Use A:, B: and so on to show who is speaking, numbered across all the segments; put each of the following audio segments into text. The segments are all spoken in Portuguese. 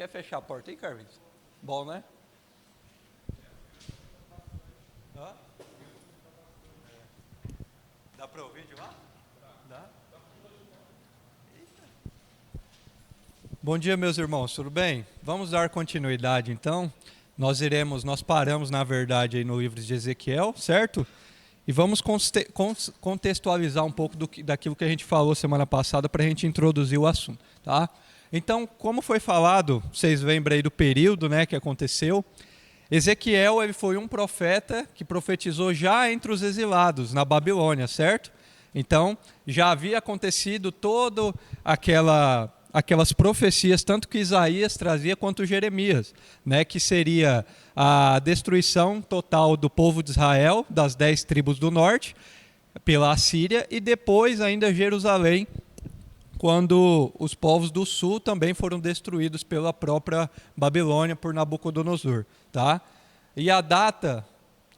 A: quer fechar a porta aí, Carlinhos? Bom, né? Hã? Dá para ouvir de lá? Dá. Bom dia, meus irmãos, tudo bem? Vamos dar continuidade, então. Nós paramos, na verdade, aí no livro de Ezequiel, certo? E vamos contextualizar um pouco daquilo que a gente falou semana passada para a gente introduzir o assunto, tá? Então, como foi falado, vocês lembram aí do período, né, que aconteceu? Ezequiel, ele foi um profeta que profetizou já entre os exilados na Babilônia, certo? Então, já havia acontecido todas aquelas profecias, tanto que Isaías trazia quanto Jeremias, né, que seria a destruição total do povo de Israel, das 10 tribos do norte, pela Assíria, e depois ainda Jerusalém, quando os povos do sul também foram destruídos pela própria Babilônia, por Nabucodonosor. Tá? E a data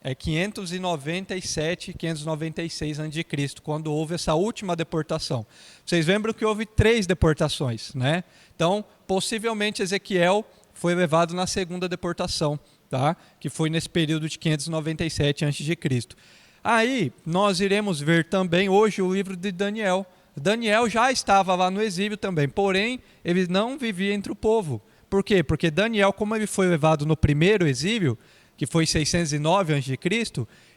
A: é 597, 596 a.C., quando houve essa última deportação. Vocês lembram que houve 3 deportações, né? Então, possivelmente Ezequiel foi levado na segunda deportação, tá? Que foi nesse período de 597 a.C. Aí, nós iremos ver também hoje o livro de Daniel. Daniel já estava lá no exílio também, porém, ele não vivia entre o povo. Por quê? Porque Daniel, como ele foi levado no primeiro exílio, que foi em 609 a.C.,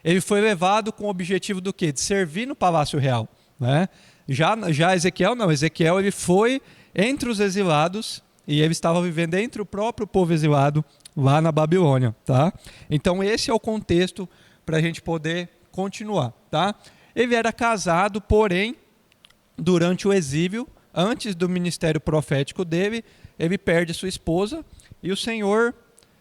A: ele foi levado com o objetivo do quê? De servir no Palácio Real. Né? Já Ezequiel não, Ezequiel ele foi entre os exilados e ele estava vivendo entre o próprio povo exilado lá na Babilônia. Tá? Então esse é o contexto para a gente poder continuar. Tá? Ele era casado, porém, durante o exílio, antes do ministério profético dele, ele perde sua esposa e o Senhor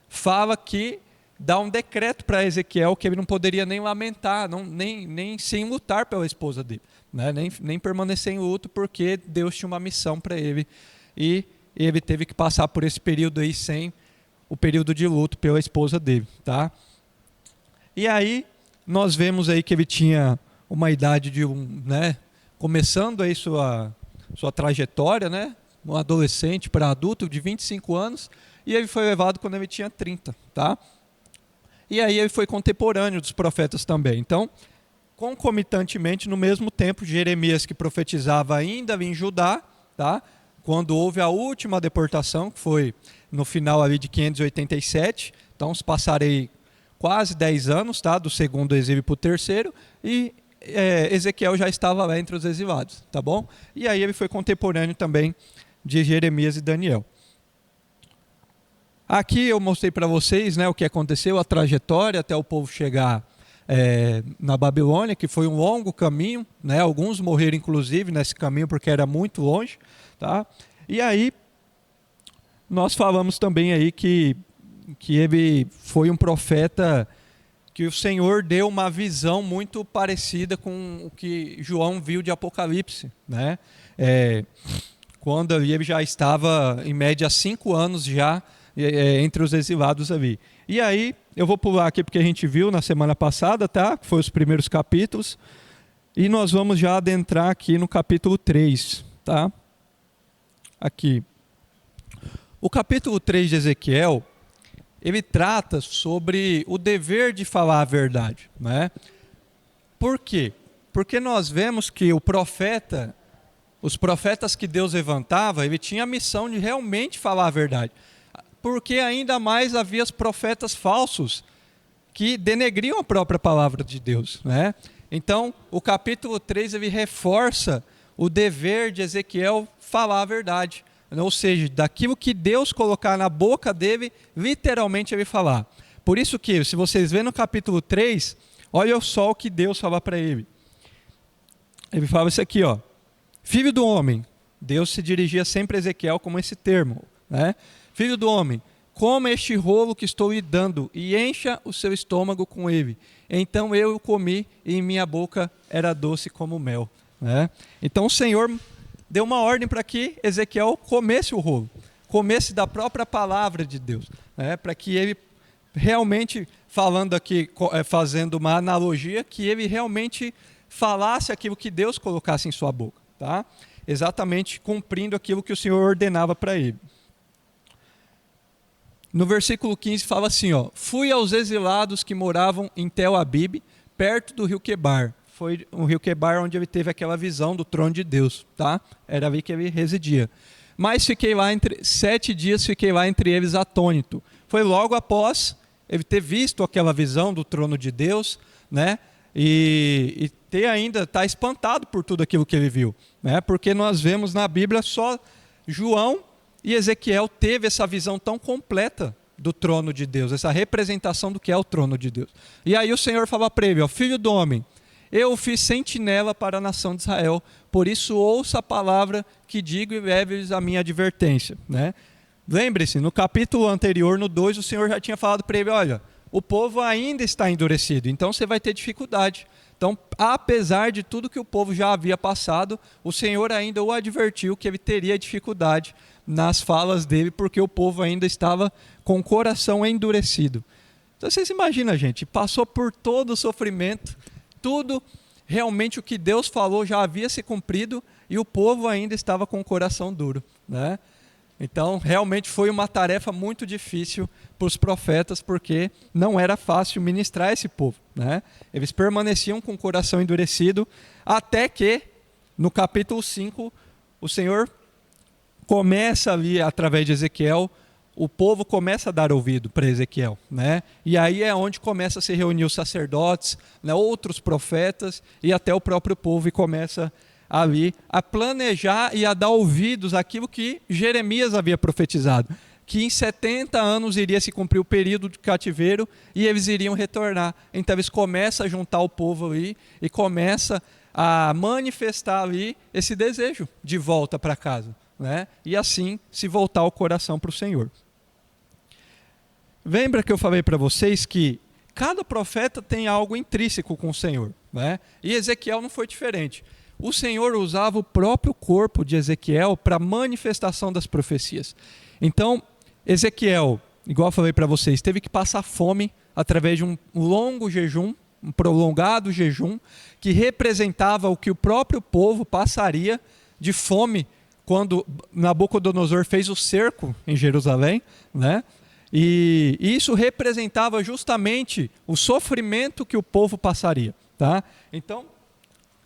A: fala que dá um decreto para Ezequiel que ele não poderia nem lamentar, nem se enlutar pela esposa dele, né? nem permanecer em luto, porque Deus tinha uma missão para ele e ele teve que passar por esse período aí sem o período de luto pela esposa dele. Tá? E aí nós vemos aí que ele tinha uma idade de começando aí sua trajetória, né? Um adolescente para adulto de 25 anos, e ele foi levado quando ele tinha 30, tá? E aí ele foi contemporâneo dos profetas também. Então, concomitantemente, no mesmo tempo, Jeremias, que profetizava ainda em Judá, tá? Quando houve a última deportação, que foi no final ali de 587, então se passarei quase 10 anos, tá? Do segundo exílio para o terceiro, e Ezequiel já estava lá entre os exilados, tá bom? E aí ele foi contemporâneo também de Jeremias e Daniel. Aqui eu mostrei para vocês, né, o que aconteceu, a trajetória até o povo chegar na Babilônia, que foi um longo caminho, né, alguns morreram inclusive nesse caminho porque era muito longe. Tá? E aí nós falamos também aí que ele foi um profeta que o Senhor deu uma visão muito parecida com o que João viu de Apocalipse, né? Quando ali ele já estava em média 5 anos já entre os exilados ali. E aí, eu vou pular aqui porque a gente viu na semana passada, tá? Foi os primeiros capítulos. E nós vamos já adentrar aqui no capítulo 3, tá? Aqui. O capítulo 3 de Ezequiel, ele trata sobre o dever de falar a verdade, né? Por quê? Porque nós vemos que os profetas que Deus levantava, ele tinha a missão de realmente falar a verdade. Porque ainda mais havia os profetas falsos que denegriam a própria palavra de Deus, né? Então, o capítulo 3 ele reforça o dever de Ezequiel falar a verdade. Ou seja, daquilo que Deus colocar na boca dele, literalmente ele falar. Por isso que, se vocês verem no capítulo 3, olha só o que Deus fala para ele. Ele fala isso aqui, ó. Filho do homem, Deus se dirigia sempre a Ezequiel como esse termo, né? Filho do homem, coma este rolo que estou lhe dando e encha o seu estômago com ele. Então eu o comi e em minha boca era doce como mel. Né? Então o Senhor deu uma ordem para que Ezequiel comesse o rolo, comesse da própria palavra de Deus, né? Para que ele realmente, falando aqui, fazendo uma analogia, que ele realmente falasse aquilo que Deus colocasse em sua boca. Tá? Exatamente cumprindo aquilo que o Senhor ordenava para ele. no versículo 15 fala assim, ó, fui aos exilados que moravam em Tel Abib, perto do rio Quebar. Foi o rio Quebar onde ele teve aquela visão do trono de Deus, tá? Era ali que ele residia. Mas fiquei lá 7 dias, fiquei lá entre eles atônito. Foi logo após ele ter visto aquela visão do trono de Deus, né? E ter ainda, estar espantado por tudo aquilo que ele viu, né? Porque nós vemos na Bíblia só João e Ezequiel teve essa visão tão completa do trono de Deus, essa representação do que é o trono de Deus. E aí o Senhor fala para ele, ó, filho do homem, eu o fiz sentinela para a nação de Israel, por isso ouça a palavra que digo e leve-lhes a minha advertência, né? Lembre-se, no capítulo anterior, no 2, o Senhor já tinha falado para ele, olha, o povo ainda está endurecido, então você vai ter dificuldade. Então, apesar de tudo que o povo já havia passado, o Senhor ainda o advertiu que ele teria dificuldade nas falas dele, porque o povo ainda estava com o coração endurecido. Então, vocês imaginam, gente, passou por todo o sofrimento, tudo, realmente o que Deus falou já havia se cumprido e o povo ainda estava com o coração duro, né? Então, realmente foi uma tarefa muito difícil para os profetas, porque não era fácil ministrar esse povo, né? Eles permaneciam com o coração endurecido, até que, no capítulo 5, o Senhor começa ali, através de Ezequiel, o povo começa a dar ouvido para Ezequiel, né? E aí é onde começa a se reunir os sacerdotes, né, outros profetas e até o próprio povo, e começa ali a planejar e a dar ouvidos àquilo que Jeremias havia profetizado, que em 70 anos iria se cumprir o período de cativeiro e eles iriam retornar. Então eles começam a juntar o povo ali e começam a manifestar ali esse desejo de volta para casa, né? E assim se voltar o coração para o Senhor. Lembra que eu falei para vocês que cada profeta tem algo intrínseco com o Senhor, né? E Ezequiel não foi diferente. O Senhor usava o próprio corpo de Ezequiel para a manifestação das profecias. Então, Ezequiel, igual eu falei para vocês, teve que passar fome através de um longo jejum, um prolongado jejum, que representava o que o próprio povo passaria de fome quando Nabucodonosor fez o cerco em Jerusalém, né? E isso representava justamente o sofrimento que o povo passaria, tá? Então,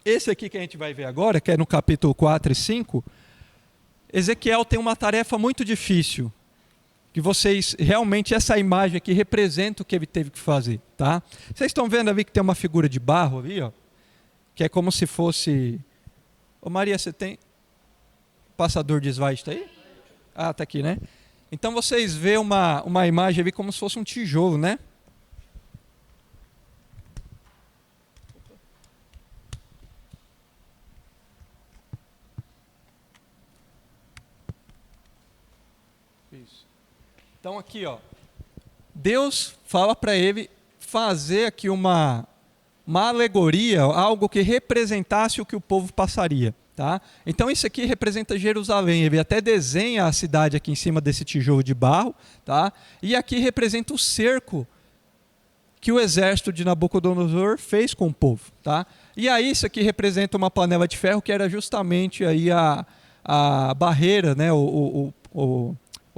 A: esse aqui que a gente vai ver agora, que é no capítulo 4 e 5, Ezequiel tem uma tarefa muito difícil, que vocês, realmente essa imagem aqui representa o que ele teve que fazer, tá? Vocês estão vendo ali que tem uma figura de barro ali, ó, que é como se fosse... Ô Maria, você tem passador de slide, tá aí? Ah, tá aqui, né? Então vocês vê uma imagem ali como se fosse um tijolo, né? Isso. Então aqui, ó, Deus fala para ele fazer aqui uma alegoria, algo que representasse o que o povo passaria, tá? Então isso aqui representa Jerusalém, ele até desenha a cidade aqui em cima desse tijolo de barro, tá? E aqui representa o cerco que o exército de Nabucodonosor fez com o povo, tá? E aí isso aqui representa uma panela de ferro, que era justamente aí a barreira, né? O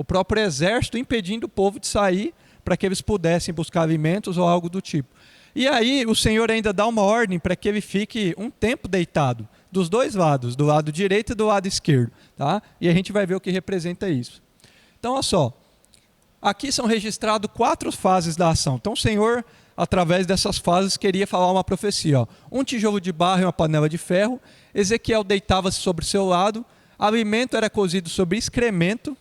A: próprio exército impedindo o povo de sair para que eles pudessem buscar alimentos ou algo do tipo. E aí o Senhor ainda dá uma ordem para que ele fique um tempo deitado, dos dois lados, do lado direito e do lado esquerdo, tá? E a gente vai ver o que representa isso. Então, olha só, aqui são registradas 4 fases da ação. Então o Senhor, através dessas fases, queria falar uma profecia, ó. Um tijolo de barro e uma panela de ferro, Ezequiel deitava-se sobre o seu lado, alimento era cozido sobre excremento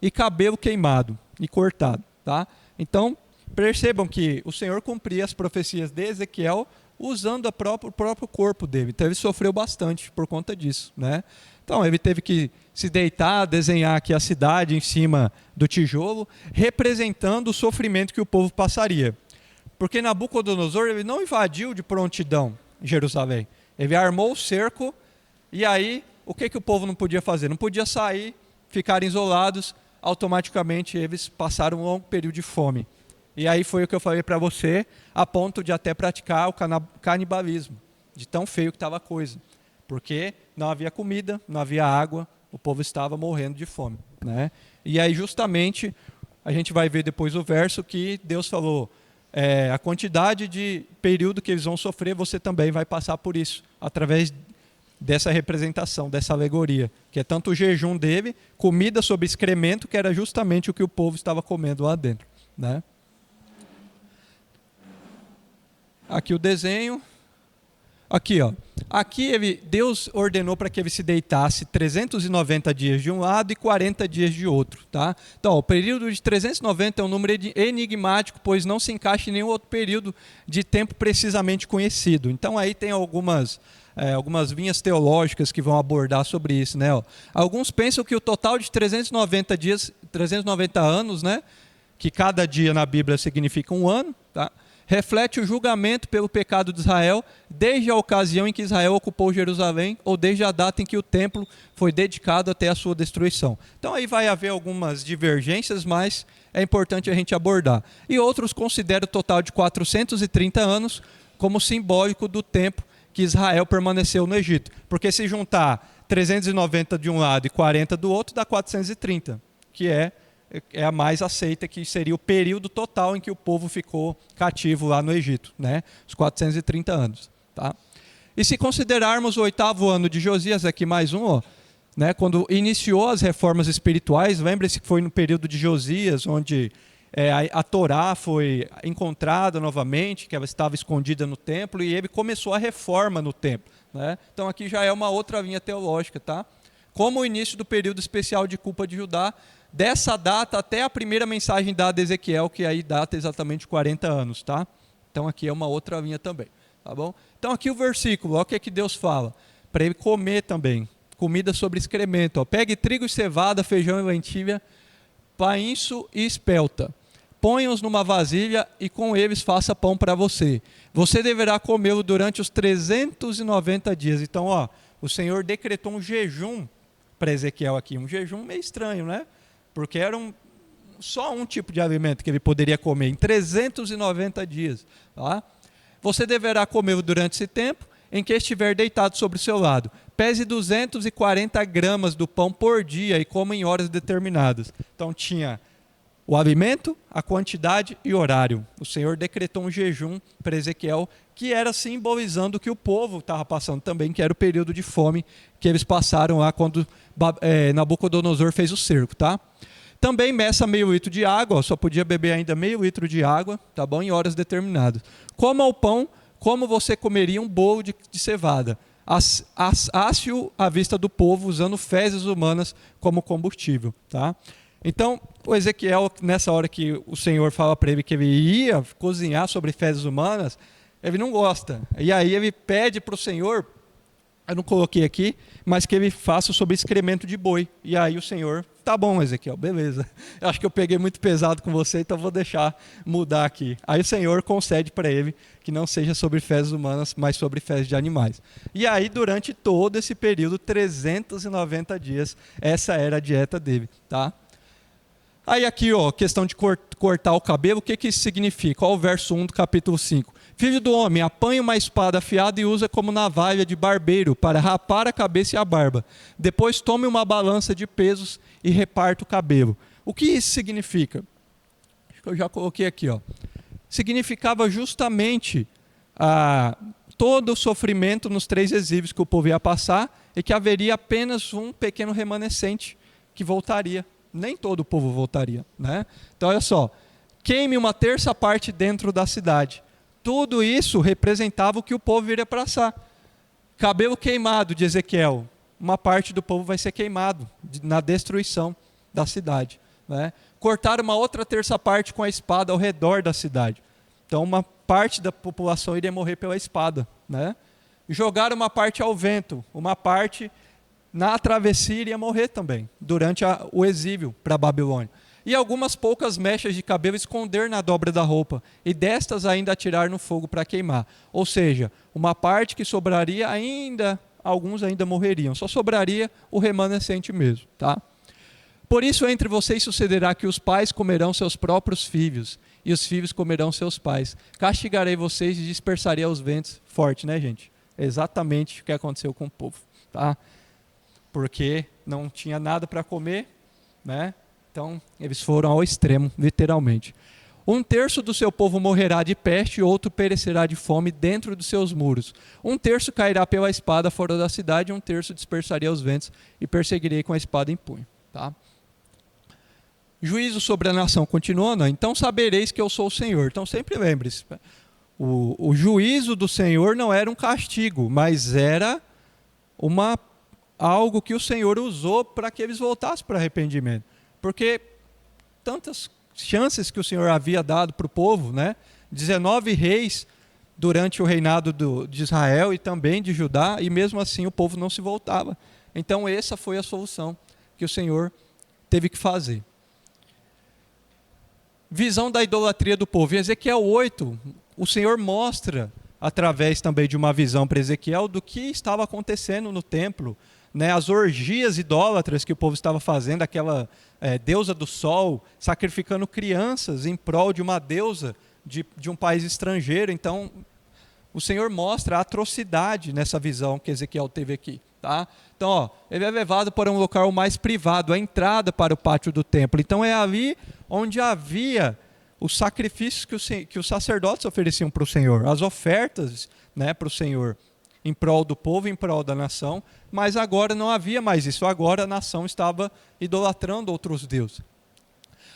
A: e cabelo queimado e cortado, tá? Então, percebam que o Senhor cumpria as profecias de Ezequiel usando o próprio corpo dele. Então ele sofreu bastante por conta disso, né? Então ele teve que se deitar, desenhar aqui a cidade em cima do tijolo, representando o sofrimento que o povo passaria. Porque Nabucodonosor, ele não invadiu de prontidão Jerusalém. Ele armou o cerco e aí o que o povo não podia fazer? Não podia sair, ficar isolados, automaticamente eles passaram um longo período de fome. E aí foi o que eu falei para você, a ponto de até praticar o canibalismo, de tão feio que estava a coisa. Porque não havia comida, não havia água, o povo estava morrendo de fome, né? E aí justamente a gente vai ver depois o verso que Deus falou, a quantidade de período que eles vão sofrer, você também vai passar por isso, através dessa representação, dessa alegoria, que é tanto o jejum dele, comida sobre excremento, que era justamente o que o povo estava comendo lá dentro, né? Aqui o desenho. Aqui, ó. Aqui Deus ordenou para que ele se deitasse 390 dias de um lado e 40 dias de outro, tá? Então, o período de 390 é um número enigmático, pois não se encaixa em nenhum outro período de tempo precisamente conhecido. Então, aí tem algumas linhas teológicas que vão abordar sobre isso, né? Ó. Alguns pensam que o total de 390 dias, 390 anos, né? Que cada dia na Bíblia significa um ano, tá? Reflete o julgamento pelo pecado de Israel desde a ocasião em que Israel ocupou Jerusalém ou desde a data em que o templo foi dedicado até a sua destruição. Então aí vai haver algumas divergências, mas é importante a gente abordar. E outros consideram o total de 430 anos como simbólico do tempo que Israel permaneceu no Egito. Porque se juntar 390 de um lado e 40 do outro, dá 430, que é a mais aceita, que seria o período total em que o povo ficou cativo lá no Egito, né? Os 430 anos. Tá? E se considerarmos o 8º ano de Josias, aqui mais um, ó, né? Quando iniciou as reformas espirituais, lembre-se que foi no período de Josias, onde a Torá foi encontrada novamente, que ela estava escondida no templo, e ele começou a reforma no templo. Né? Então aqui já é uma outra linha teológica, tá? Como o início do período especial de culpa de Judá, dessa data até a primeira mensagem dada a Ezequiel, que aí data exatamente 40 anos, tá? Então aqui é uma outra linha também, tá bom? Então aqui o versículo, olha o que é que Deus fala, para ele comer também, comida sobre excremento, ó. Pegue trigo e cevada, feijão e lentilha, painço e espelta, ponha-os numa vasilha e com eles faça pão para você. Você deverá comê-lo durante os 390 dias. Então, ó, o Senhor decretou um jejum para Ezequiel aqui, um jejum meio estranho, né? Porque era só um tipo de alimento que ele poderia comer em 390 dias. Tá? Você deverá comê-lo durante esse tempo em que estiver deitado sobre o seu lado. Pese 240 gramas do pão por dia e coma em horas determinadas. Então tinha o alimento, a quantidade e horário. O Senhor decretou um jejum para Ezequiel, que era simbolizando o que o povo estava passando também, que era o período de fome que eles passaram lá quando Nabucodonosor fez o cerco, tá? Também meça meio litro de água, ó, só podia beber ainda meio litro de água, tá bom? Em horas determinadas. Coma o pão como você comeria um bolo de cevada. Asse-o à vista do povo, usando fezes humanas como combustível, tá? Então, o Ezequiel, nessa hora que o Senhor fala para ele que ele ia cozinhar sobre fezes humanas, ele não gosta. E aí ele pede para o Senhor, eu não coloquei aqui, mas que ele faça sobre excremento de boi. E aí o Senhor, tá bom, Ezequiel, beleza. Eu acho que eu peguei muito pesado com você, então vou deixar mudar aqui. Aí o Senhor concede para ele que não seja sobre fezes humanas, mas sobre fezes de animais. E aí, durante todo esse período, 390 dias, essa era a dieta dele, tá? Aí aqui, ó, questão de cortar o cabelo, o que isso significa? Olha o verso 1 do capítulo 5. Filho do homem, apanha uma espada afiada e usa como navalha de barbeiro para rapar a cabeça e a barba. Depois tome uma balança de pesos e reparta o cabelo. O que isso significa? Acho que eu já coloquei aqui, ó. Significava justamente todo o sofrimento nos 3 exílios que o povo ia passar e que haveria apenas um pequeno remanescente que voltaria. Nem todo o povo voltaria, né? Então, olha só. Queime uma terça parte dentro da cidade. Tudo isso representava o que o povo iria passar. Cabelo queimado de Ezequiel. Uma parte do povo vai ser queimado na destruição da cidade, né? Cortar uma outra terça parte com a espada ao redor da cidade. Então, uma parte da população iria morrer pela espada, né? Jogar uma parte ao vento, uma parte na travessia iria morrer também, durante o exílio para a Babilônia. E algumas poucas mechas de cabelo esconder na dobra da roupa, e destas ainda atirar no fogo para queimar. Ou seja, uma parte que sobraria alguns ainda morreriam, só sobraria o remanescente mesmo, tá? Por isso entre vocês sucederá que os pais comerão seus próprios filhos, e os filhos comerão seus pais. Castigarei vocês e dispersarei aos ventos. Forte, né, gente? É exatamente o que aconteceu com o povo, tá? Porque não tinha nada para comer, né? Então, eles foram ao extremo, literalmente. 1/3 do seu povo morrerá de peste e outro perecerá de fome dentro dos seus muros. 1/3 cairá pela espada fora da cidade e 1/3 dispersaria os ventos e perseguirei com a espada em punho. Tá? Juízo sobre a nação, continuando. Então sabereis que eu sou o Senhor. Então sempre lembre-se, o juízo do Senhor não era um castigo, mas era algo que o Senhor usou para que eles voltassem para arrependimento. Porque tantas chances que o Senhor havia dado para o povo, né? 19 reis durante o reinado de Israel e também de Judá, e mesmo assim o povo não se voltava. Então essa foi a solução que o Senhor teve que fazer. Visão da idolatria do povo. Em Ezequiel 8, o Senhor mostra, através também de uma visão para Ezequiel, do que estava acontecendo no templo, né? As orgias idólatras que o povo estava fazendo, aquela deusa do sol, sacrificando crianças em prol de uma deusa de um país estrangeiro. Então, o Senhor mostra a atrocidade nessa visão que Ezequiel teve aqui. Tá? Então, ele é levado para um local mais privado, a entrada para o pátio do templo. Então, é ali onde havia os sacrifícios que os sacerdotes ofereciam para o Senhor, as ofertas, né, para o Senhor, em prol do povo, em prol da nação, mas agora não havia mais isso, agora a nação estava idolatrando outros deuses.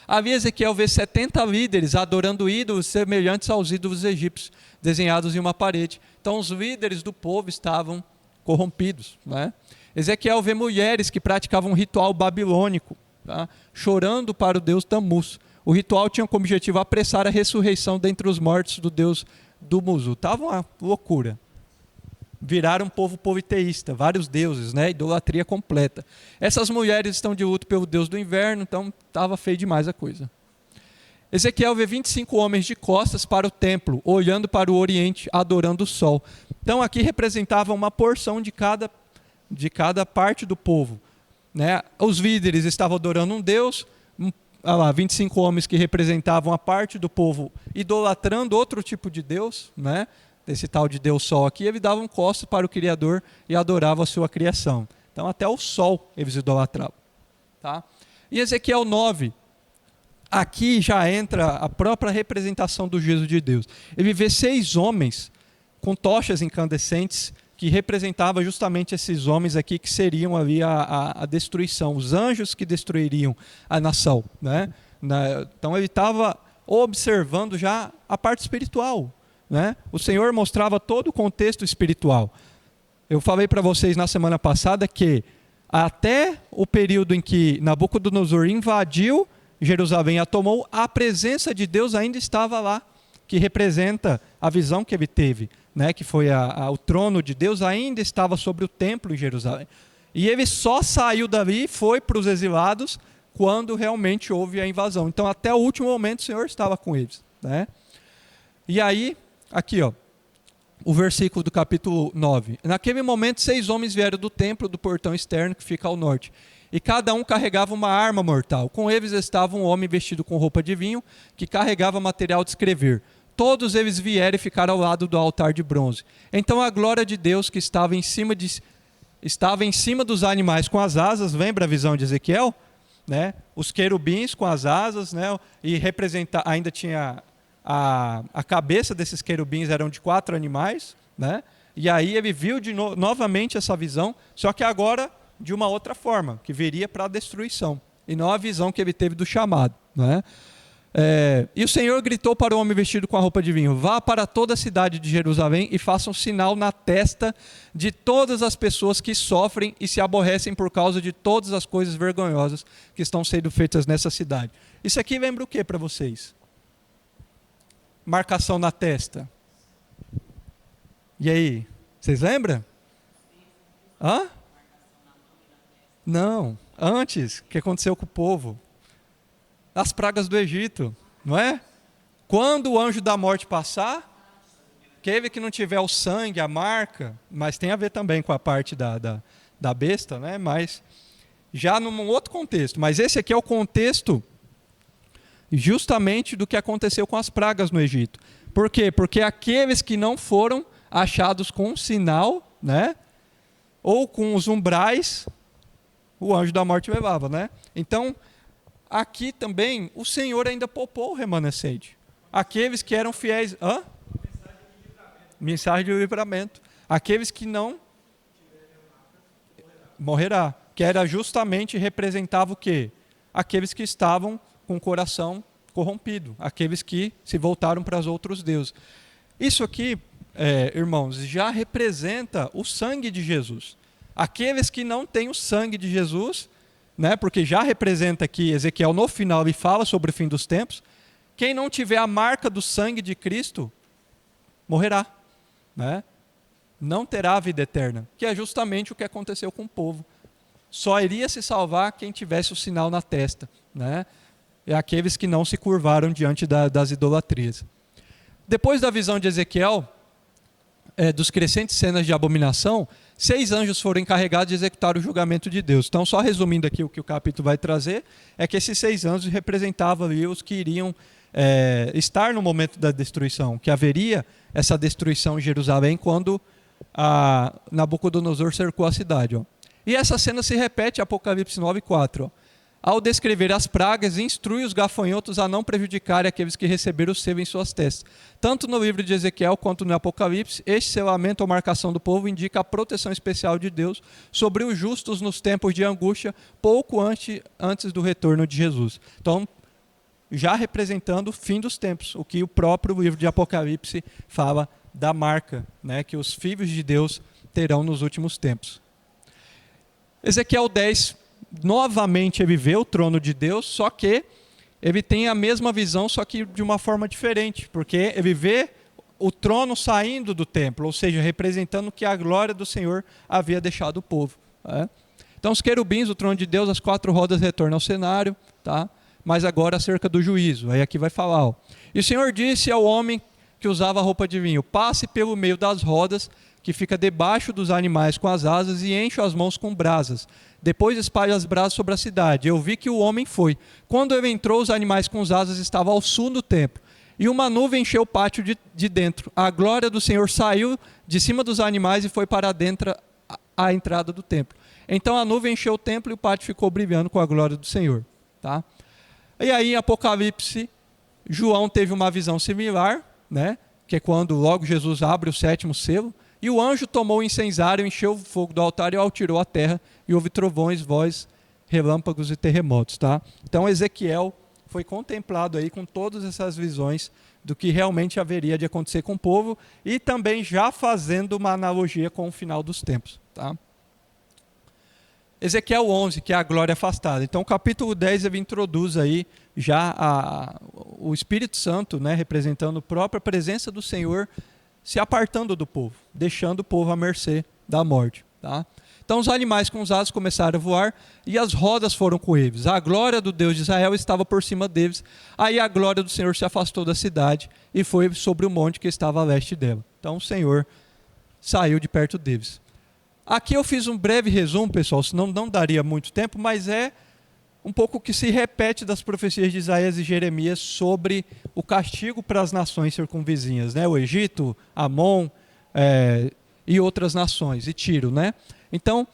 A: Havia Ezequiel vê 70 líderes adorando ídolos semelhantes aos ídolos egípcios, desenhados em uma parede. Então os líderes do povo estavam corrompidos. Né? Ezequiel vê mulheres que praticavam um ritual babilônico, tá? Chorando para o deus Tammuz. O ritual tinha como objetivo apressar a ressurreição dentre os mortos do deus Dumuzu. Estava uma loucura. Viraram um povo politeísta, vários deuses, né? Idolatria completa. Essas mulheres estão de luto pelo deus do inverno, então estava feio demais a coisa. Ezequiel vê 25 homens de costas para o templo, olhando para o oriente, adorando o sol. Então aqui representava uma porção de cada parte do povo. Né? Os líderes estavam adorando um deus, 25 homens que representavam a parte do povo idolatrando outro tipo de deus, né? Esse tal de Deus Sol aqui, eles davam costas para o Criador e adoravam a sua criação. Então até o sol eles idolatravam. Tá? E Ezequiel 9, aqui já entra a própria representação do juízo de Deus. Ele vê 6 homens com tochas incandescentes que representavam justamente esses homens aqui que seriam ali a destruição, os anjos que destruiriam a nação. Né? Então ele estava observando já a parte espiritual. Né? O Senhor mostrava todo o contexto espiritual. Eu falei para vocês na semana passada que até o período em que Nabucodonosor invadiu Jerusalém e a tomou, a presença de Deus ainda estava lá, que representa a visão que ele teve, né? Que foi o trono de Deus ainda estava sobre o templo em Jerusalém. E ele só saiu dali e foi para os exilados quando realmente houve a invasão. Então até o último momento o Senhor estava com eles. Né? E aí, aqui, ó, o versículo do capítulo 9. Naquele momento 6 homens vieram do templo do portão externo que fica ao norte. E cada um carregava uma arma mortal. Com eles estava um homem vestido com roupa de vinho, que carregava material de escrever. Todos eles vieram e ficaram ao lado do altar de bronze. Então a glória de Deus que estava em cima dos animais com as asas, lembra a visão de Ezequiel? Né? Os querubins com as asas, né? E ainda tinha a cabeça desses querubins eram de 4 animais, né? E aí ele viu novamente essa visão, só que agora de uma outra forma, que viria para a destruição, e não a visão que ele teve do chamado. Né? E o Senhor gritou para o homem vestido com a roupa de vinho: vá para toda a cidade de Jerusalém e faça um sinal na testa de todas as pessoas que sofrem e se aborrecem por causa de todas as coisas vergonhosas que estão sendo feitas nessa cidade. Isso aqui lembra o que para vocês? Marcação na testa. E aí, vocês lembram? Hã? Não, antes, o que aconteceu com o povo? As pragas do Egito, não é? Quando o anjo da morte passar, aquele que não tiver o sangue, a marca, mas tem a ver também com a parte da besta, né? Mas já num outro contexto. Mas esse aqui é o contexto justamente do que aconteceu com as pragas no Egito. Por quê? Porque aqueles que não foram achados com um sinal, né? Ou com os umbrais, o anjo da morte levava, né? Então, aqui também o Senhor ainda poupou o remanescente. Aqueles que eram fiéis. Mensagem de livramento. Aqueles que não morrerá. Que era justamente, representava o quê? Aqueles que estavam com o coração corrompido. Aqueles que se voltaram para os outros deuses. Isso aqui, irmãos, já representa o sangue de Jesus. Aqueles que não têm o sangue de Jesus, né, porque já representa aqui Ezequiel no final e fala sobre o fim dos tempos, quem não tiver a marca do sangue de Cristo, morrerá, né? Não terá a vida eterna, que é justamente o que aconteceu com o povo. Só iria se salvar quem tivesse o sinal na testa, né? É aqueles que não se curvaram diante das idolatrias. Depois da visão de Ezequiel, dos crescentes cenas de abominação, 6 anjos foram encarregados de executar o julgamento de Deus. Então, só resumindo aqui o que o capítulo vai trazer, é que esses 6 anjos representavam ali os que iriam estar no momento da destruição, que haveria essa destruição em Jerusalém quando Nabucodonosor cercou a cidade. Ó. E essa cena se repete em Apocalipse 9:4. Ao descrever as pragas, instrui os gafanhotos a não prejudicarem aqueles que receberam o selo em suas testas. Tanto no livro de Ezequiel quanto no Apocalipse, este selamento ou marcação do povo indica a proteção especial de Deus sobre os justos nos tempos de angústia, pouco antes do retorno de Jesus. Então, já representando o fim dos tempos, o que o próprio livro de Apocalipse fala da marca, né, que os filhos de Deus terão nos últimos tempos. Ezequiel 10, novamente ele vê o trono de Deus, só que ele tem a mesma visão, só que de uma forma diferente, porque ele vê o trono saindo do templo, ou seja, representando que a glória do Senhor havia deixado o povo. Né? Então os querubins, o trono de Deus, as 4 rodas retornam ao cenário, tá? Mas agora acerca do juízo, aí aqui vai falar. Ó. E o Senhor disse ao homem que usava roupa de vinho, passe pelo meio das rodas, que fica debaixo dos animais com as asas, e enche as mãos com brasas. Depois espalhe as brasas sobre a cidade. Eu vi que o homem foi. Quando ele entrou, os animais com as asas estavam ao sul do templo. E uma nuvem encheu o pátio de dentro. A glória do Senhor saiu de cima dos animais e foi para dentro a entrada do templo. Então a nuvem encheu o templo e o pátio ficou brilhando com a glória do Senhor. Tá? E aí em Apocalipse, João teve uma visão similar, né? Que é quando logo Jesus abre o 7º selo. E o anjo tomou o incensário, encheu o fogo do altar e o atirou à terra, e houve trovões, vozes, relâmpagos e terremotos. Tá? Então Ezequiel foi contemplado aí com todas essas visões do que realmente haveria de acontecer com o povo, e também já fazendo uma analogia com o final dos tempos. Tá? Ezequiel 11, que é a glória afastada. Então o capítulo 10 ele introduz aí já o Espírito Santo, né, representando a própria presença do Senhor, se apartando do povo, deixando o povo à mercê da morte. Tá? Então os animais com os asas começaram a voar e as rodas foram com eles. A glória do Deus de Israel estava por cima deles. Aí a glória do Senhor se afastou da cidade e foi sobre o monte que estava a leste dela. Então o Senhor saiu de perto deles. Aqui eu fiz um breve resumo, pessoal, senão não daria muito tempo, mas é um pouco o que se repete das profecias de Isaías e Jeremias sobre o castigo para as nações circunvizinhas, né? O Egito, Amon e outras nações, e Tiro, né? Então,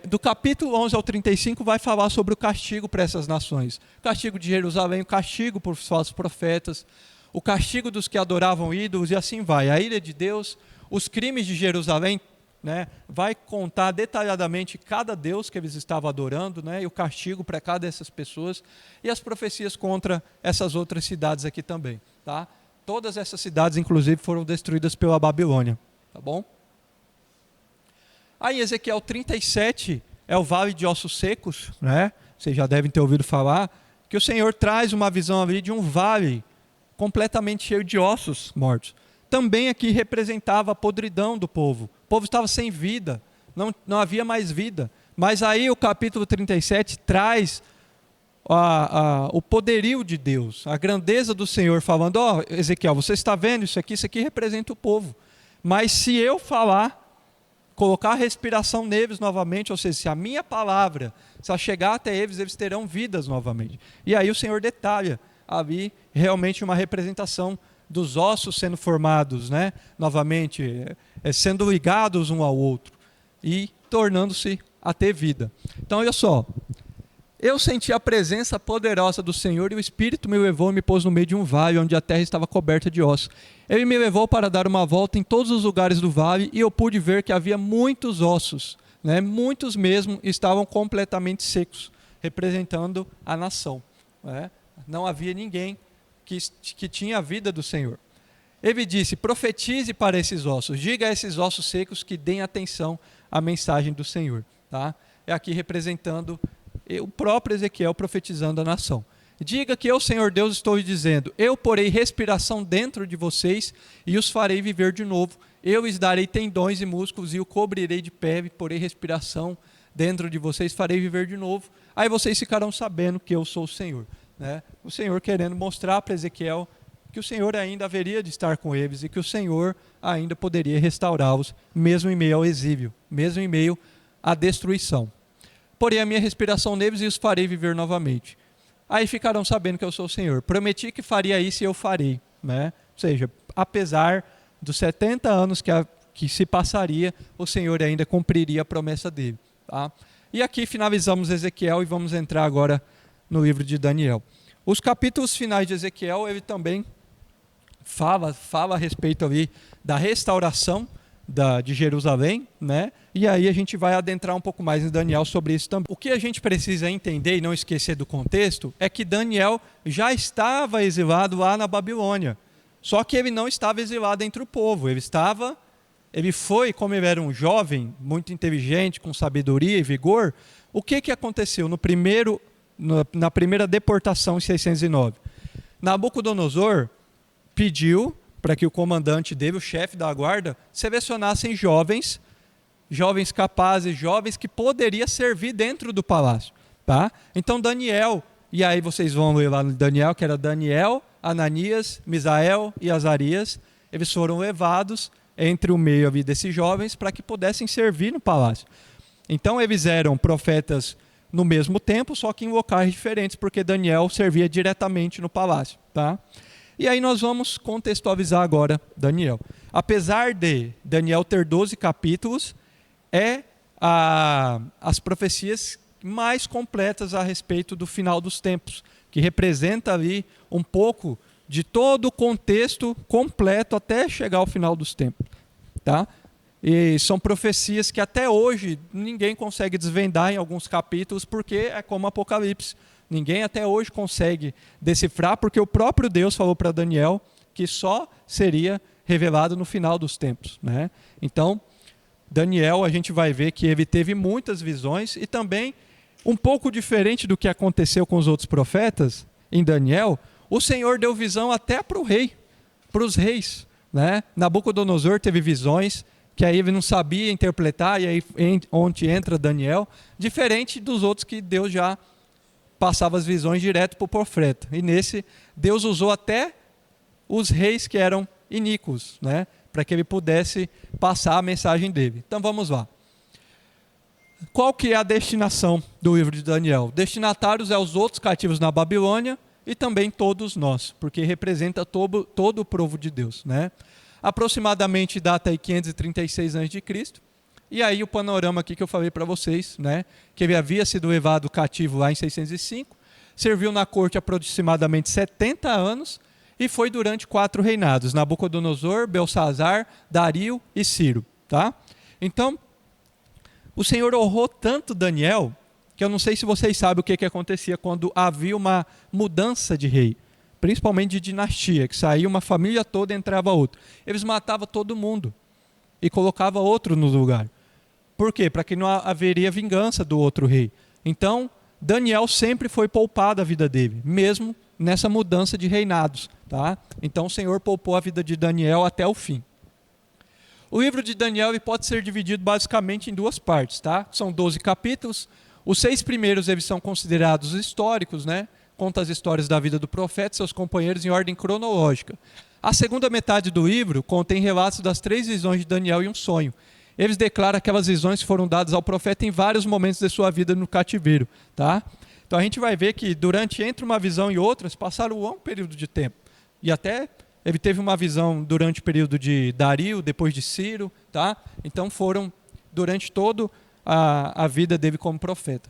A: do capítulo 11 ao 35 vai falar sobre o castigo para essas nações. O castigo de Jerusalém, o castigo por falsos profetas, o castigo dos que adoravam ídolos, e assim vai. A ira de Deus, os crimes de Jerusalém, né, vai contar detalhadamente cada deus que eles estavam adorando, né, e o castigo para cada dessas pessoas, e as profecias contra essas outras cidades aqui também. Tá? Todas essas cidades, inclusive, foram destruídas pela Babilônia. Tá bom? Aí Ezequiel 37 é o vale de ossos secos, né? Vocês já devem ter ouvido falar, que o Senhor traz uma visão ali de um vale completamente cheio de ossos mortos. Também aqui representava a podridão do povo. O povo estava sem vida, não havia mais vida. Mas aí o capítulo 37 traz o poderio de Deus, a grandeza do Senhor, falando, ó, Ezequiel, você está vendo isso aqui representa o povo. Mas se eu falar, colocar a respiração neles novamente, ou seja, se a minha palavra, se ela chegar até eles, eles terão vidas novamente. E aí o Senhor detalha ali realmente uma representação dos ossos sendo formados, né, novamente, sendo ligados um ao outro e tornando-se a ter vida. Então, olha só, Eu senti a presença poderosa do Senhor e o Espírito me levou e me pôs no meio de um vale onde a terra estava coberta de ossos. Ele me levou para dar uma volta em todos os lugares do vale e eu pude ver que havia muitos ossos, né? Muitos mesmo estavam completamente secos, representando a nação, né? Não havia ninguém que tinha a vida do Senhor. Ele disse: profetize para esses ossos, diga a esses ossos secos que deem atenção à mensagem do Senhor. Tá? É aqui representando o próprio Ezequiel profetizando a nação. Diga que eu, Senhor Deus, estou dizendo: eu porei respiração dentro de vocês e os farei viver de novo. Eu lhes darei tendões e músculos e o cobrirei de pele, porei respiração dentro de vocês, farei viver de novo. Aí vocês ficarão sabendo que eu sou o Senhor. Né? O Senhor querendo mostrar para Ezequiel que o Senhor ainda haveria de estar com eles e que o Senhor ainda poderia restaurá-los, mesmo em meio ao exílio, mesmo em meio à destruição. Porém a minha respiração neles e os farei viver novamente. Aí ficarão sabendo que eu sou o Senhor. Prometi que faria isso e eu farei. Né? Ou seja, apesar dos 70 anos que se passaria, o Senhor ainda cumpriria a promessa dele. Tá? E aqui finalizamos Ezequiel e vamos entrar agora no livro de Daniel. Os capítulos finais de Ezequiel, ele também fala a respeito ali da restauração de Jerusalém, né? E aí a gente vai adentrar um pouco mais em Daniel sobre isso também. O que a gente precisa entender e não esquecer do contexto é que Daniel já estava exilado lá na Babilônia. Só que ele não estava exilado entre o povo. Ele foi, como ele era um jovem, muito inteligente, com sabedoria e vigor. O que aconteceu na primeira deportação em 609? Nabucodonosor pediu para que o comandante dele, o chefe da guarda, selecionassem jovens capazes, jovens que poderiam servir dentro do palácio. Tá? Então Daniel, e aí vocês vão ler lá no Daniel, que era Daniel, Ananias, Misael e Azarias, eles foram levados entre o meio ali desses jovens para que pudessem servir no palácio. Então eles eram profetas no mesmo tempo, só que em locais diferentes, porque Daniel servia diretamente no palácio. Tá? E aí nós vamos contextualizar agora Daniel. Apesar de Daniel ter 12 capítulos, as profecias mais completas a respeito do final dos tempos, que representa ali um pouco de todo o contexto completo até chegar ao final dos tempos. Tá? E são profecias que até hoje ninguém consegue desvendar em alguns capítulos, porque é como Apocalipse. Ninguém até hoje consegue decifrar, porque o próprio Deus falou para Daniel que só seria revelado no final dos tempos. Né? Então, Daniel, a gente vai ver que ele teve muitas visões e também, um pouco diferente do que aconteceu com os outros profetas, em Daniel, o Senhor deu visão até para o rei, para os reis. Né? Nabucodonosor teve visões que aí ele não sabia interpretar, e aí onde entra Daniel, diferente dos outros que Deus já passava as visões direto para o profeta. E nesse, Deus usou até os reis que eram iníquos, né? Para que ele pudesse passar a mensagem dele. Então vamos lá. Qual que é a destinação do livro de Daniel? Destinatários é os outros cativos na Babilônia e também todos nós, porque representa todo o povo de Deus. Né? Aproximadamente data aí 536 a.C., e aí o panorama aqui que eu falei para vocês, né, que ele havia sido levado cativo lá em 605, serviu na corte aproximadamente 70 anos e foi durante 4 reinados, Nabucodonosor, Belsazar, Dario e Ciro. Tá? Então, o Senhor honrou tanto Daniel, que eu não sei se vocês sabem o que acontecia quando havia uma mudança de rei, principalmente de dinastia, que saía uma família toda e entrava outra. Eles matavam todo mundo e colocavam outro no lugar. Por quê? Para que não haveria vingança do outro rei. Então, Daniel sempre foi poupado a vida dele, mesmo nessa mudança de reinados. Tá? Então, o Senhor poupou a vida de Daniel até o fim. O livro de Daniel ele pode ser dividido basicamente em 2 partes. Tá? São 12 capítulos. Os 6 primeiros eles são considerados históricos, né? Conta as histórias da vida do profeta e seus companheiros em ordem cronológica. A segunda metade do livro contém relatos das 3 visões de Daniel e um sonho. Eles declaram aquelas visões que foram dadas ao profeta em vários momentos de sua vida no cativeiro. Tá? Então a gente vai ver que entre uma visão e outra, passaram um longo período de tempo. E até ele teve uma visão durante o período de Dario, depois de Ciro. Tá? Então foram durante toda a vida dele como profeta.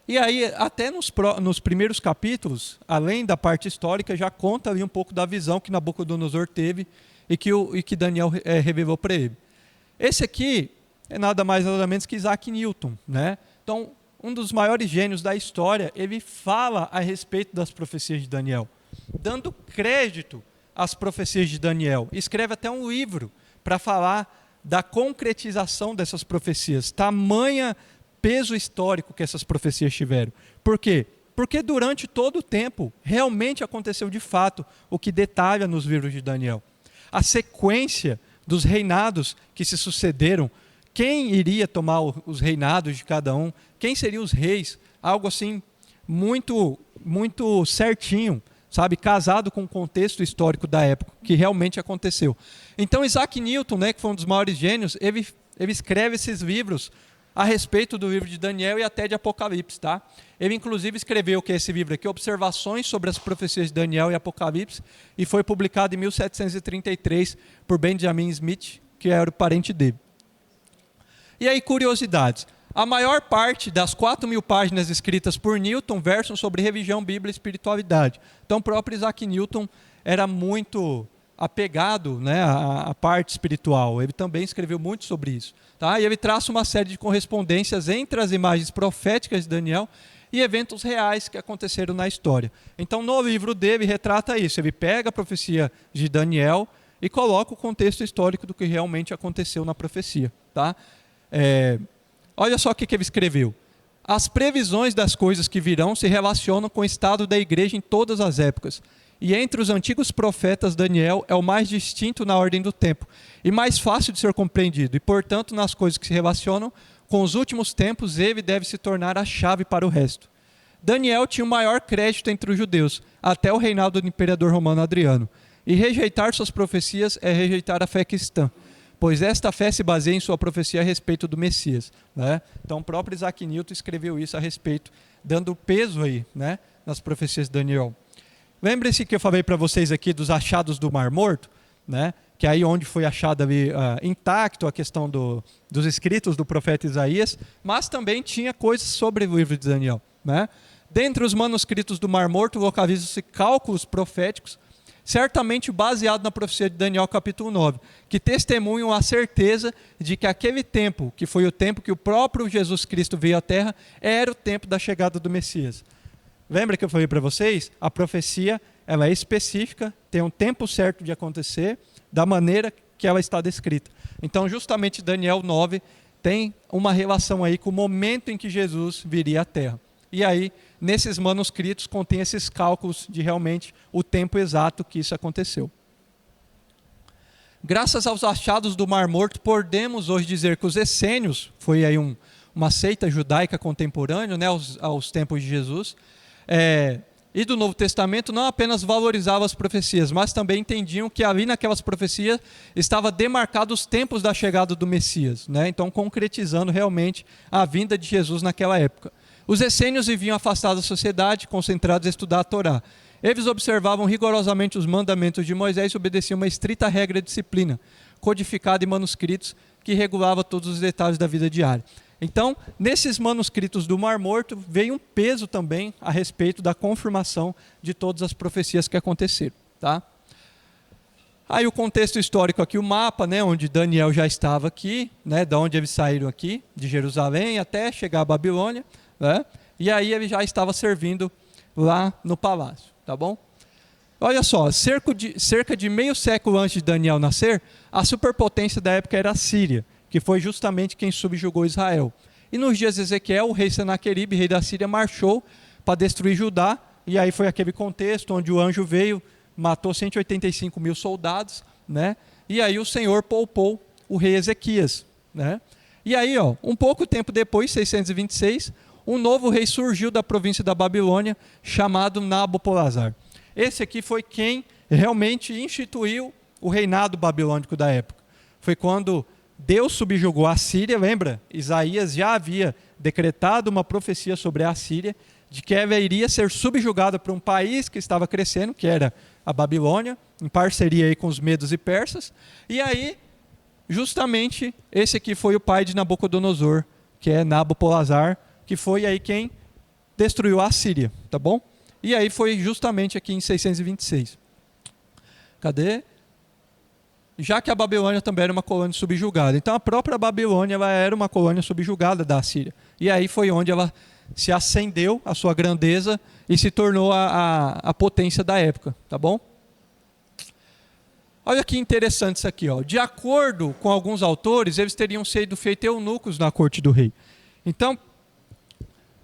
A: E aí, até nos primeiros capítulos, além da parte histórica, já conta ali um pouco da visão que Nabucodonosor teve e que Daniel revelou para ele. Esse aqui é nada mais nada menos que Isaac Newton, né? Então, um dos maiores gênios da história, ele fala a respeito das profecias de Daniel, dando crédito às profecias de Daniel. Escreve até um livro para falar da concretização dessas profecias, tamanha peso histórico que essas profecias tiveram. Por quê? Porque durante todo o tempo, realmente aconteceu de fato o que detalha nos livros de Daniel. A sequência dos reinados que se sucederam, quem iria tomar os reinados de cada um, quem seriam os reis, algo assim muito, muito certinho, sabe, casado com o contexto histórico da época, que realmente aconteceu. Então Isaac Newton, né, que foi um dos maiores gênios, ele escreve esses livros a respeito do livro de Daniel e até de Apocalipse, tá? Ele inclusive escreveu que esse livro aqui, Observações sobre as profecias de Daniel e Apocalipse, e foi publicado em 1733 por Benjamin Smith, que era o parente dele. E aí, curiosidades. A maior parte das 4.000 páginas escritas por Newton versam sobre religião, Bíblia e espiritualidade. Então, o próprio Isaac Newton era muito apegado, né, à parte espiritual. Ele também escreveu muito sobre isso. Tá? E ele traça uma série de correspondências entre as imagens proféticas de Daniel e eventos reais que aconteceram na história. Então, no livro dele, retrata isso. Ele pega a profecia de Daniel e coloca o contexto histórico do que realmente aconteceu na profecia. Tá? Olha só o que ele escreveu. As previsões das coisas que virão se relacionam com o estado da igreja em todas as épocas. E entre os antigos profetas, Daniel é o mais distinto na ordem do tempo e mais fácil de ser compreendido. E, portanto, nas coisas que se relacionam com os últimos tempos, ele deve se tornar a chave para o resto. Daniel tinha o maior crédito entre os judeus, até o reinado do imperador romano Adriano. E rejeitar suas profecias é rejeitar a fé cristã, pois esta fé se baseia em sua profecia a respeito do Messias. Né? Então, o próprio Isaac Newton escreveu isso a respeito, dando peso aí, né, nas profecias de Daniel. Lembre-se que eu falei para vocês aqui dos achados do Mar Morto, né? Que é aí onde foi achado ali, intacto a questão dos escritos do profeta Isaías, mas também tinha coisas sobre o livro de Daniel. Né? Dentre os manuscritos do Mar Morto localizam-se cálculos proféticos, certamente baseado na profecia de Daniel capítulo 9, que testemunham a certeza de que aquele tempo, que foi o tempo que o próprio Jesus Cristo veio à Terra, era o tempo da chegada do Messias. Lembra que eu falei para vocês? A profecia ela é específica, tem um tempo certo de acontecer, da maneira que ela está descrita. Então, justamente Daniel 9 tem uma relação aí com o momento em que Jesus viria à Terra. E aí, nesses manuscritos, contém esses cálculos de realmente o tempo exato que isso aconteceu. Graças aos achados do Mar Morto, podemos hoje dizer que os essênios, foi aí uma seita judaica contemporânea, né, aos tempos de Jesus, e do Novo Testamento, não apenas valorizavam as profecias, mas também entendiam que ali naquelas profecias estava demarcados os tempos da chegada do Messias, né? Então concretizando realmente a vinda de Jesus naquela época. Os essênios viviam afastados da sociedade, concentrados a estudar a Torá. Eles observavam rigorosamente os mandamentos de Moisés e obedeciam uma estrita regra de disciplina, codificada em manuscritos que regulava todos os detalhes da vida diária. Então, nesses manuscritos do Mar Morto, veio um peso também a respeito da confirmação de todas as profecias que aconteceram. Tá? Aí o contexto histórico aqui, o mapa, né, onde Daniel já estava aqui, né, da onde eles saíram aqui, de Jerusalém até chegar à Babilônia, né, e aí ele já estava servindo lá no palácio. Tá bom? Olha só, cerca de meio século antes de Daniel nascer, a superpotência da época era a Síria, que foi justamente quem subjugou Israel. E nos dias de Ezequiel, o rei Senaqueribe, rei da Síria, marchou para destruir Judá, e aí foi aquele contexto onde o anjo veio, matou 185 mil soldados, né? E aí o Senhor poupou o rei Ezequias. Né? E aí, um pouco tempo depois, 626, um novo rei surgiu da província da Babilônia, chamado Nabopolassar. Esse aqui foi quem realmente instituiu o reinado babilônico da época. Foi quando Deus subjugou a Síria, lembra? Isaías já havia decretado uma profecia sobre a Síria, de que ela iria ser subjugada por um país que estava crescendo, que era a Babilônia, em parceria aí com os medos e persas. E aí, justamente, esse aqui foi o pai de Nabucodonosor, que é Nabopolassar, que foi aí quem destruiu a Síria, tá bom? E aí foi justamente aqui em 626. Cadê? Já que a Babilônia também era uma colônia subjugada. Então a própria Babilônia ela era uma colônia subjugada da Síria. E aí foi onde ela se ascendeu a sua grandeza e se tornou a potência da época, tá bom? Olha que interessante isso aqui, ó. De acordo com alguns autores, eles teriam sido feitos eunucos na corte do rei. Então,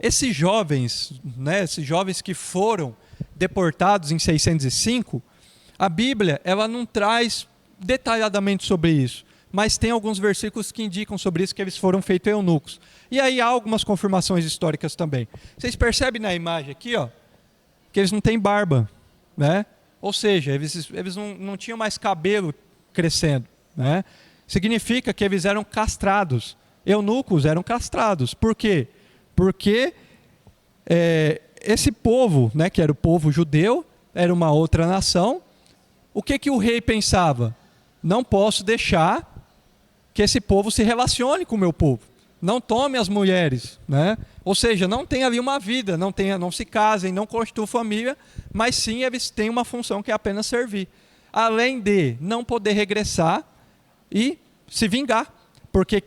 A: esses jovens que foram deportados em 605, a Bíblia ela não traz detalhadamente sobre isso, mas tem alguns versículos que indicam sobre isso, que eles foram feitos eunucos. E aí há algumas confirmações históricas também. Vocês percebem na imagem aqui, ó, que eles não têm barba, né? Ou seja, eles não tinham mais cabelo crescendo, né? Significa que eles eram castrados. Eunucos eram castrados. Por quê? Porque esse povo, né, que era o povo judeu, era uma outra nação. O que o rei pensava? Não posso deixar que esse povo se relacione com o meu povo. Não tome as mulheres, né? Ou seja, não tem ali uma vida, não se casem, não constituam família, mas sim eles têm uma função que é apenas servir. Além de não poder regressar e se vingar. Porque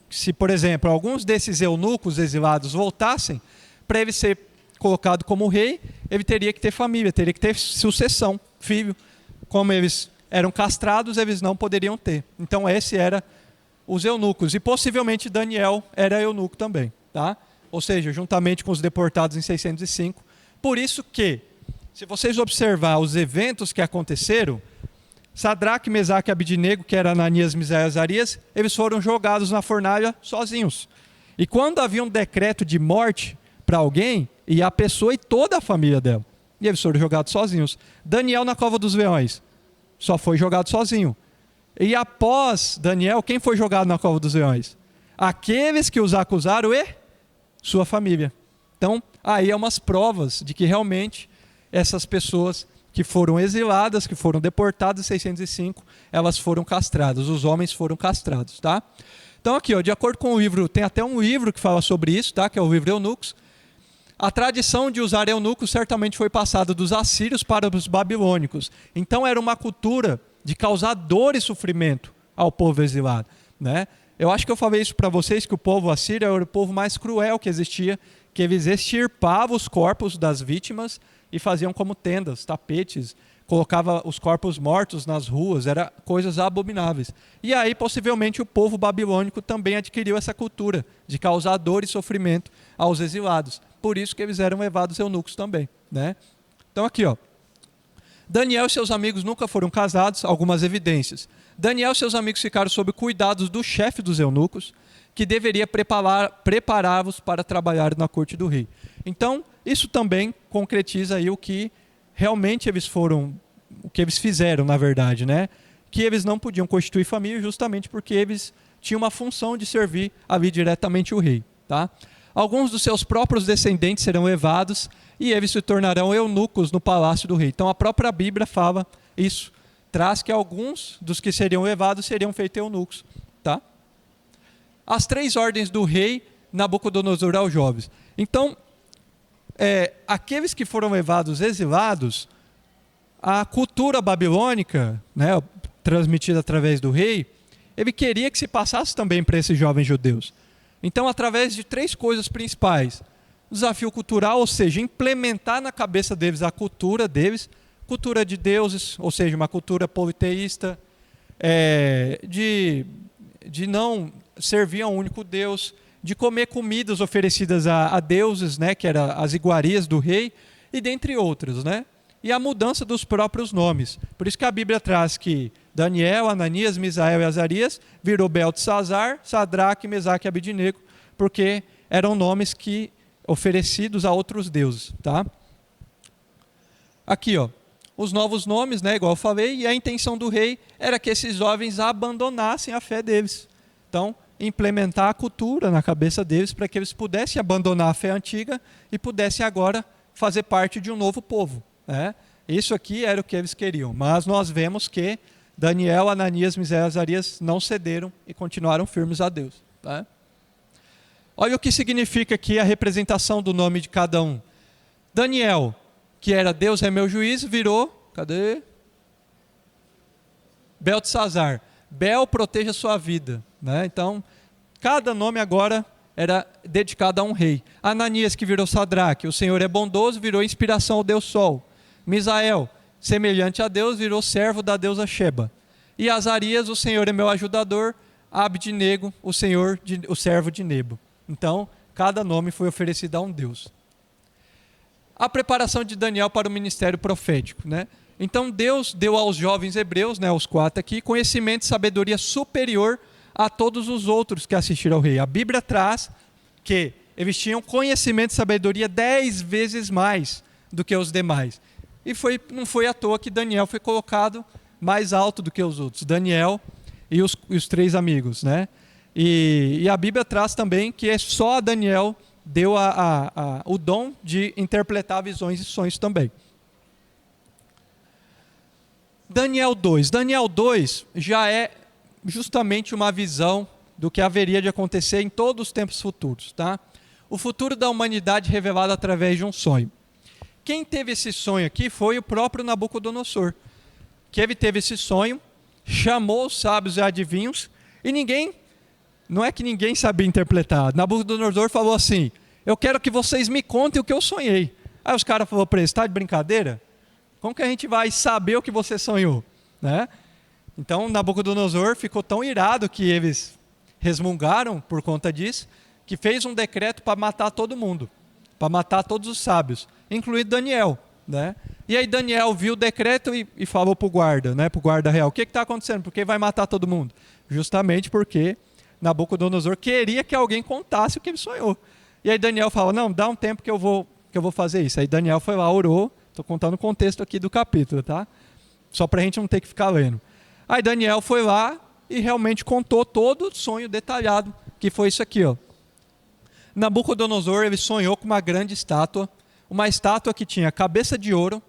A: se, por exemplo, alguns desses eunucos exilados voltassem, para ele ser colocado como rei, ele teria que ter família, teria que ter sucessão, filho. Como eles eram castrados, eles não poderiam ter. Então, esse era os eunucos. E possivelmente Daniel era eunuco também. Tá? Ou seja, juntamente com os deportados em 605. Por isso que, se vocês observar os eventos que aconteceram, Sadraque, Mesaque e Abidnego, que era Ananias, Misael e Azarias, eles foram jogados na fornalha sozinhos. E quando havia um decreto de morte para alguém, ia a pessoa e toda a família dela. E eles foram jogados sozinhos. Daniel na cova dos leões só foi jogado sozinho. E após Daniel, quem foi jogado na cova dos leões? Aqueles que os acusaram e sua família. Então, aí é umas provas de que realmente essas pessoas que foram exiladas, que foram deportadas em 605, elas foram castradas, os homens foram castrados, tá? Então aqui, ó, de acordo com o livro, tem até um livro que fala sobre isso, tá? Que é o livro Eunucos. A tradição de usar eunucos certamente foi passada dos assírios para os babilônicos. Então era uma cultura de causar dor e sofrimento ao povo exilado, né? Eu acho que eu falei isso para vocês, que o povo assírio era o povo mais cruel que existia, que eles extirpavam os corpos das vítimas e faziam como tendas, tapetes, colocava os corpos mortos nas ruas, eram coisas abomináveis. E aí, possivelmente, o povo babilônico também adquiriu essa cultura de causar dor e sofrimento aos exilados. Por isso que eles eram levados eunucos também, né? Então aqui, ó. Daniel e seus amigos nunca foram casados, algumas evidências. Daniel e seus amigos ficaram sob cuidados do chefe dos eunucos, que deveria prepará-los para trabalhar na corte do rei. Então, isso também concretiza aí o que realmente o que eles fizeram, na verdade, né? Que eles não podiam constituir família justamente porque eles tinham uma função de servir ali diretamente o rei, tá? Alguns dos seus próprios descendentes serão levados e eles se tornarão eunucos no palácio do rei. Então a própria Bíblia fala isso, traz que alguns dos que seriam levados seriam feitos eunucos, tá? As 3 ordens do rei Nabucodonosor aos jovens. Então, aqueles que foram levados exilados, a cultura babilônica, né, transmitida através do rei, ele queria que se passasse também para esses jovens judeus. Então, através de 3 coisas principais: desafio cultural, ou seja, implementar na cabeça deles a cultura deles, cultura de deuses, ou seja, uma cultura politeísta, de não servir a um único Deus, de comer comidas oferecidas a deuses, né, que eram as iguarias do rei, e dentre outros, né? E a mudança dos próprios nomes. Por isso que a Bíblia traz que Daniel, Ananias, Misael e Azarias virou Beltesazar, Sadraque, Mesaque e Abidnego, porque eram nomes que oferecidos a outros deuses, tá? Aqui, ó, os novos nomes, né, igual eu falei, e a intenção do rei era que esses jovens abandonassem a fé deles. Então, implementar a cultura na cabeça deles para que eles pudessem abandonar a fé antiga e pudessem agora fazer parte de um novo povo, né? Isso aqui era o que eles queriam, mas nós vemos que Daniel, Ananias, Misael e Azarias não cederam e continuaram firmes a Deus, tá? Olha o que significa aqui a representação do nome de cada um. Daniel, que era Deus é meu juiz, virou, cadê? Beltesazar. Bel proteja a sua vida, né? Então, cada nome agora era dedicado a um rei. Ananias, que virou Sadraque, o Senhor é bondoso, virou inspiração ao Deus Sol. Misael, semelhante a Deus, virou servo da deusa Sheba. E Azarias, o Senhor é meu ajudador. Abednego, o servo de Nebo. Então, cada nome foi oferecido a um Deus. A preparação de Daniel para o ministério profético, né? Então Deus deu aos jovens hebreus, né, os 4 aqui, conhecimento e sabedoria superior a todos os outros que assistiram ao rei. A Bíblia traz que eles tinham conhecimento e sabedoria 10 vezes mais do que os demais. E não foi à toa que Daniel foi colocado mais alto do que os outros. Daniel e os 3 amigos, né? E a Bíblia traz também que só a Daniel deu o dom de interpretar visões e sonhos também. Daniel 2. Daniel 2 já é justamente uma visão do que haveria de acontecer em todos os tempos futuros, tá? O futuro da humanidade revelado através de um sonho. Quem teve esse sonho aqui foi o próprio Nabucodonosor, que ele teve esse sonho, chamou os sábios e adivinhos, e não é que ninguém sabia interpretar. Nabucodonosor falou assim: eu quero que vocês me contem o que eu sonhei. Aí os caras falaram para ele: está de brincadeira? Como que a gente vai saber o que você sonhou? Né? Então Nabucodonosor ficou tão irado que eles resmungaram por conta disso, que fez um decreto para matar todo mundo, para matar todos os sábios, incluindo Daniel. Né? E aí Daniel viu o decreto e falou para o guarda, né, para o guarda real: o que está acontecendo? Por que vai matar todo mundo? Justamente porque Nabucodonosor queria que alguém contasse o que ele sonhou. E aí Daniel falou: não, dá um tempo que eu vou fazer isso. Aí Daniel foi lá, orou. Estou contando o contexto aqui do capítulo, tá? Só para a gente não ter que ficar lendo. Aí Daniel foi lá e realmente contou todo o sonho detalhado, que foi isso aqui, ó. Nabucodonosor, ele sonhou com uma grande estátua, uma estátua que tinha cabeça de ouro,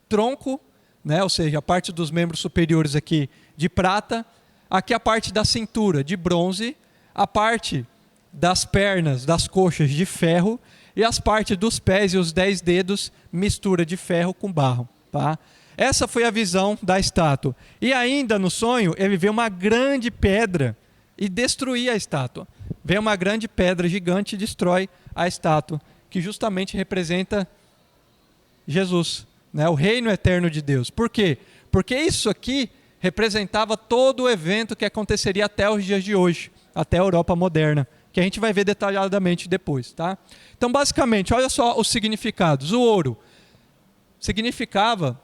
A: tronco, né, ou seja, a parte dos membros superiores aqui de prata, aqui a parte da cintura de bronze, a parte das pernas, das coxas de ferro, e as partes dos pés e os 10 dedos, mistura de ferro com barro. Tá? Essa foi a visão da estátua. E ainda no sonho, ele vê uma grande pedra e destruir a estátua. Vem uma grande pedra gigante e destrói a estátua, que justamente representa Jesus, né? O reino eterno de Deus. Por quê? Porque isso aqui representava todo o evento que aconteceria até os dias de hoje, até a Europa moderna, que a gente vai ver detalhadamente depois. Tá? Então, basicamente, olha só os significados. O ouro significava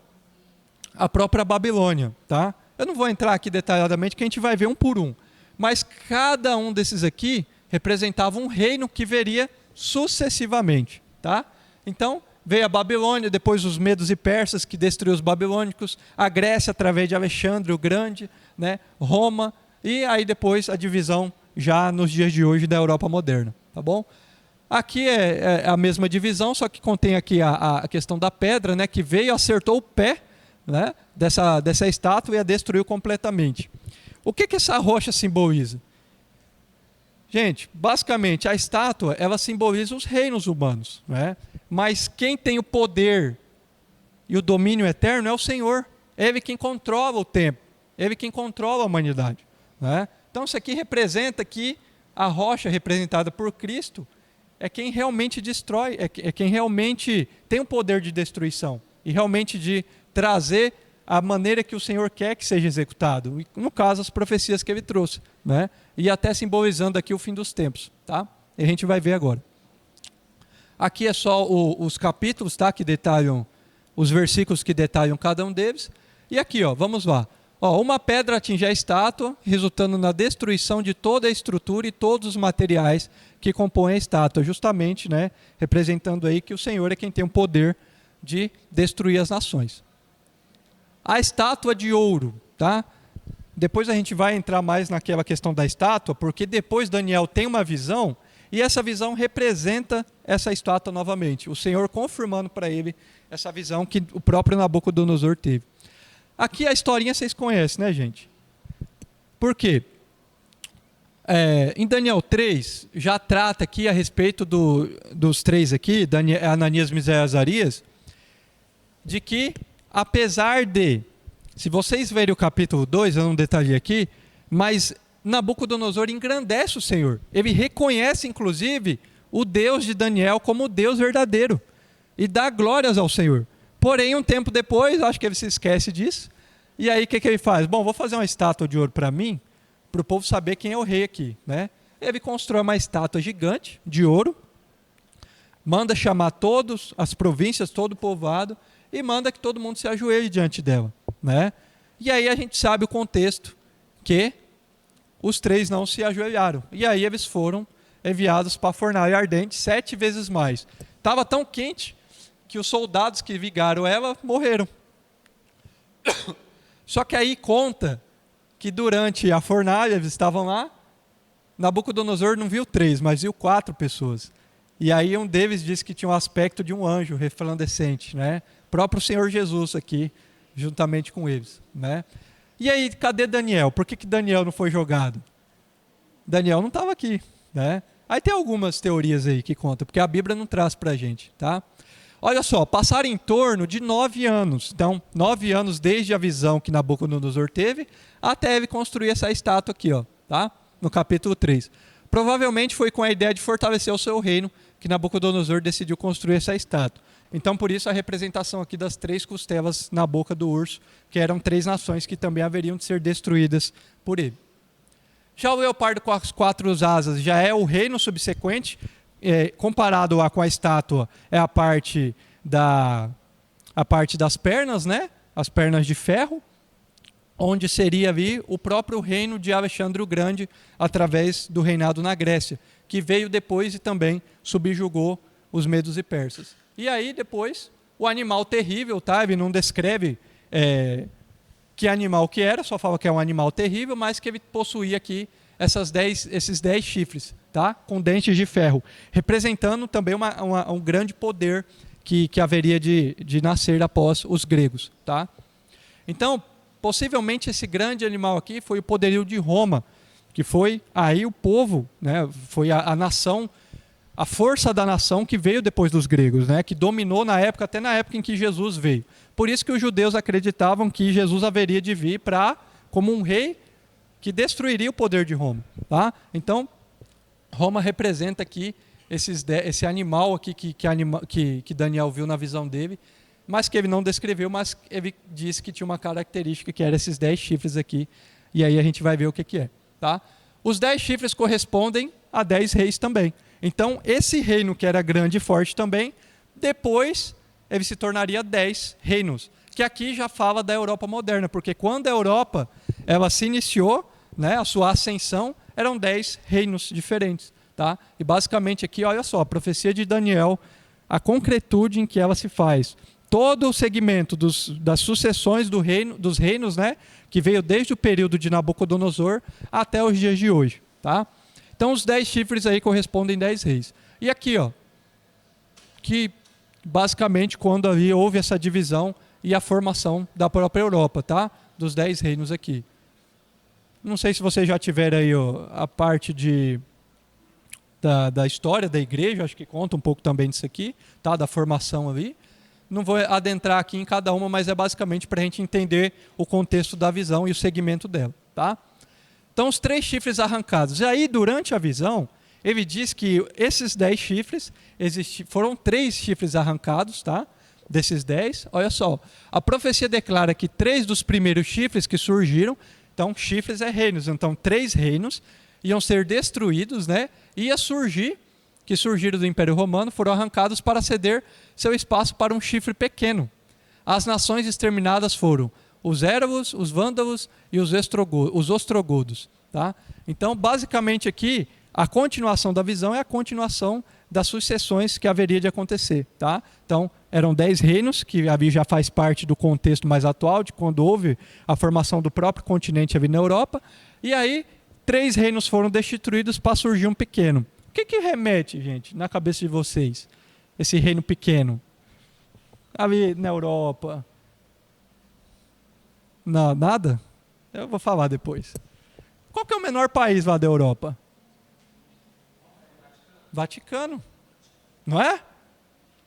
A: a própria Babilônia. Tá? Eu não vou entrar aqui detalhadamente, que a gente vai ver um por um. Mas cada um desses aqui representava um reino que viria sucessivamente. Tá? Então, veio a Babilônia, depois os medos e persas, que destruiu os babilônicos, a Grécia através de Alexandre o Grande, né? Roma, e aí depois a divisão já nos dias de hoje da Europa moderna. Tá bom? Aqui é a mesma divisão, só que contém aqui a questão da pedra, né? Que veio, acertou o pé, né? dessa estátua e a destruiu completamente. O que essa rocha simboliza? Gente, basicamente a estátua, ela simboliza os reinos humanos, né? Mas quem tem o poder e o domínio eterno é o Senhor. Ele quem controla o tempo, ele quem controla a humanidade, né? Então isso aqui representa que a rocha representada por Cristo é quem realmente destrói, é quem realmente tem o poder de destruição e realmente de trazer a maneira que o Senhor quer que seja executado. E, no caso, as profecias que ele trouxe, né? E até simbolizando aqui o fim dos tempos. Tá? E a gente vai ver agora. Aqui é só os capítulos, tá? Que detalham, os versículos que detalham cada um deles. E aqui, ó, vamos lá. Ó, uma pedra atinge a estátua, resultando na destruição de toda a estrutura e todos os materiais que compõem a estátua. Justamente, né, representando aí que o Senhor é quem tem o poder de destruir as nações. A estátua de ouro, tá? Depois a gente vai entrar mais naquela questão da estátua, porque depois Daniel tem uma visão, e essa visão representa essa estátua novamente. O Senhor confirmando para ele essa visão que o próprio Nabucodonosor teve. Aqui a historinha vocês conhecem, né, gente? Por quê? Em Daniel 3, já trata aqui a respeito dos três aqui, Ananias, Misael e Azarias, de que, apesar de, se vocês verem o capítulo 2, eu não detalhei aqui, mas Nabucodonosor engrandece o Senhor. Ele reconhece, inclusive, o Deus de Daniel como o Deus verdadeiro e dá glórias ao Senhor. Porém, um tempo depois, acho que ele se esquece disso, e aí o que ele faz? Bom, vou fazer uma estátua de ouro para mim, para o povo saber quem é o rei aqui, né? Ele constrói uma estátua gigante de ouro, manda chamar todas as províncias, todo o povoado, e manda que todo mundo se ajoelhe diante dela, né? E aí a gente sabe o contexto, que os três não se ajoelharam. E aí eles foram enviados para a fornalha ardente 7 vezes mais. Estava tão quente que os soldados que vigaram ela morreram. Só que aí conta que durante a fornalha, eles estavam lá, Nabucodonosor não viu 3, mas viu 4 pessoas. E aí um deles disse que tinha um aspecto de um anjo resplandecente, né? Próprio Senhor Jesus aqui, juntamente com eles, né? E aí, cadê Daniel? Por que Daniel não foi jogado? Daniel não estava aqui, né? Aí tem algumas teorias aí que contam, porque a Bíblia não traz para a gente, tá? Olha só, passaram em torno de 9 anos. Então, 9 anos desde a visão que Nabucodonosor teve, até ele construir essa estátua aqui, ó, tá? No capítulo 3. Provavelmente foi com a ideia de fortalecer o seu reino que Nabucodonosor decidiu construir essa estátua. Então, por isso a representação aqui das 3 costelas na boca do urso, que eram 3 nações que também haveriam de ser destruídas por ele. Já o leopardo com as 4 asas já é o reino subsequente, comparado com a estátua, é a parte das pernas, né? As pernas de ferro, onde seria ali o próprio reino de Alexandre o Grande, através do reinado na Grécia, que veio depois e também subjugou os medos e persas. E aí depois, o animal terrível, tá? Ele não descreve que animal que era, só fala que é um animal terrível, mas que ele possuía aqui esses 10 chifres, tá? Com dentes de ferro, representando também um grande poder que haveria de nascer após os gregos, tá? Então, possivelmente esse grande animal aqui foi o poderio de Roma, que foi aí o povo, né? Foi a nação, a força da nação que veio depois dos gregos, né? Que dominou na época, até na época em que Jesus veio. Por isso que os judeus acreditavam que Jesus haveria de vir como um rei que destruiria o poder de Roma, tá? Então, Roma representa aqui esse animal aqui que Daniel viu na visão dele, mas que ele não descreveu, mas ele disse que tinha uma característica que era esses 10 chifres aqui, e aí a gente vai ver o que é, tá? Os 10 chifres correspondem a 10 reis também. Então, esse reino que era grande e forte também, depois ele se tornaria 10 reinos, que aqui já fala da Europa moderna, porque quando a Europa ela se iniciou, né, a sua ascensão, eram 10 reinos diferentes, tá? E basicamente aqui, olha só, a profecia de Daniel, a concretude em que ela se faz. Todo o segmento das sucessões dos reinos, né, que veio desde o período de Nabucodonosor até os dias de hoje, tá? Então os 10 chifres aí correspondem a 10 reis. E aqui, ó, que basicamente quando ali houve essa divisão e a formação da própria Europa, tá? Dos 10 reinos aqui. Não sei se vocês já tiveram aí a parte da história da igreja, acho que conta um pouco também disso aqui, tá? Da formação ali. Não vou adentrar aqui em cada uma, mas é basicamente para a gente entender o contexto da visão e o segmento dela, tá? Então, os 3 chifres arrancados. E aí, durante a visão, ele diz que esses 10 chifres, foram 3 chifres arrancados, tá? Desses 10. Olha só, a profecia declara que 3 dos primeiros chifres que surgiram, então chifres é reinos, então 3 reinos iam ser destruídos, né? Que surgiram do Império Romano, foram arrancados para ceder seu espaço para um chifre pequeno. As nações exterminadas foram os érabos, os vândalos e os ostrogodos. Tá? Então, basicamente aqui, a continuação da visão é a continuação das sucessões que haveria de acontecer. Tá? Então, eram 10 reinos, que ali já faz parte do contexto mais atual, de quando houve a formação do próprio continente ali na Europa. E aí, 3 reinos foram destituídos para surgir um pequeno. O que remete, gente, na cabeça de vocês? Esse reino pequeno? Ali na Europa. Não, nada? Eu vou falar depois. Qual que é o menor país lá da Europa? Vaticano, não é?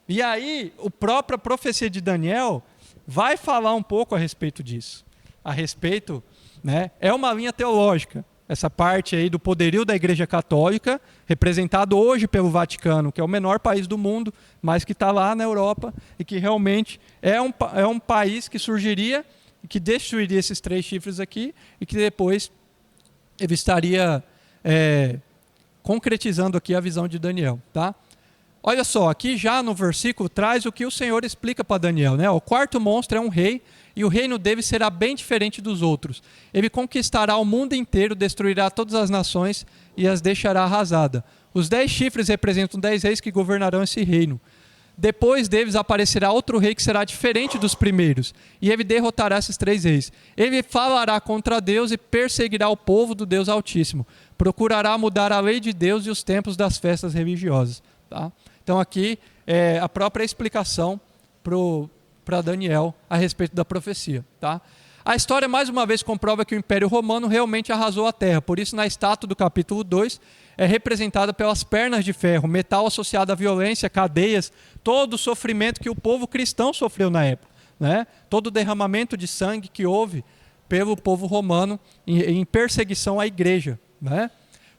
A: E aí, a própria profecia de Daniel vai falar um pouco a respeito disso. A respeito, né? É uma linha teológica, essa parte aí do poderio da Igreja Católica, representado hoje pelo Vaticano, que é o menor país do mundo, mas que está lá na Europa e que realmente é um país que surgiria e que destruiria esses 3 chifres aqui e que depois ele estaria concretizando aqui a visão de Daniel, tá? Olha só, aqui já no versículo traz o que o Senhor explica para Daniel, né? O quarto monstro é um rei e o reino dele será bem diferente dos outros. Ele conquistará o mundo inteiro, destruirá todas as nações e as deixará arrasada. Os 10 chifres representam 10 reis que governarão esse reino. Depois deles aparecerá outro rei que será diferente dos primeiros, e ele derrotará esses 3 reis. Ele falará contra Deus e perseguirá o povo do Deus Altíssimo. Procurará mudar a lei de Deus e os tempos das festas religiosas. Tá? Então aqui é a própria explicação para Daniel a respeito da profecia. Tá? A história mais uma vez comprova que o Império Romano realmente arrasou a terra. Por isso, na estátua do capítulo 2, é representada pelas pernas de ferro, metal associado à violência, cadeias, todo o sofrimento que o povo cristão sofreu na época, né? Todo o derramamento de sangue que houve pelo povo romano em perseguição à igreja, né?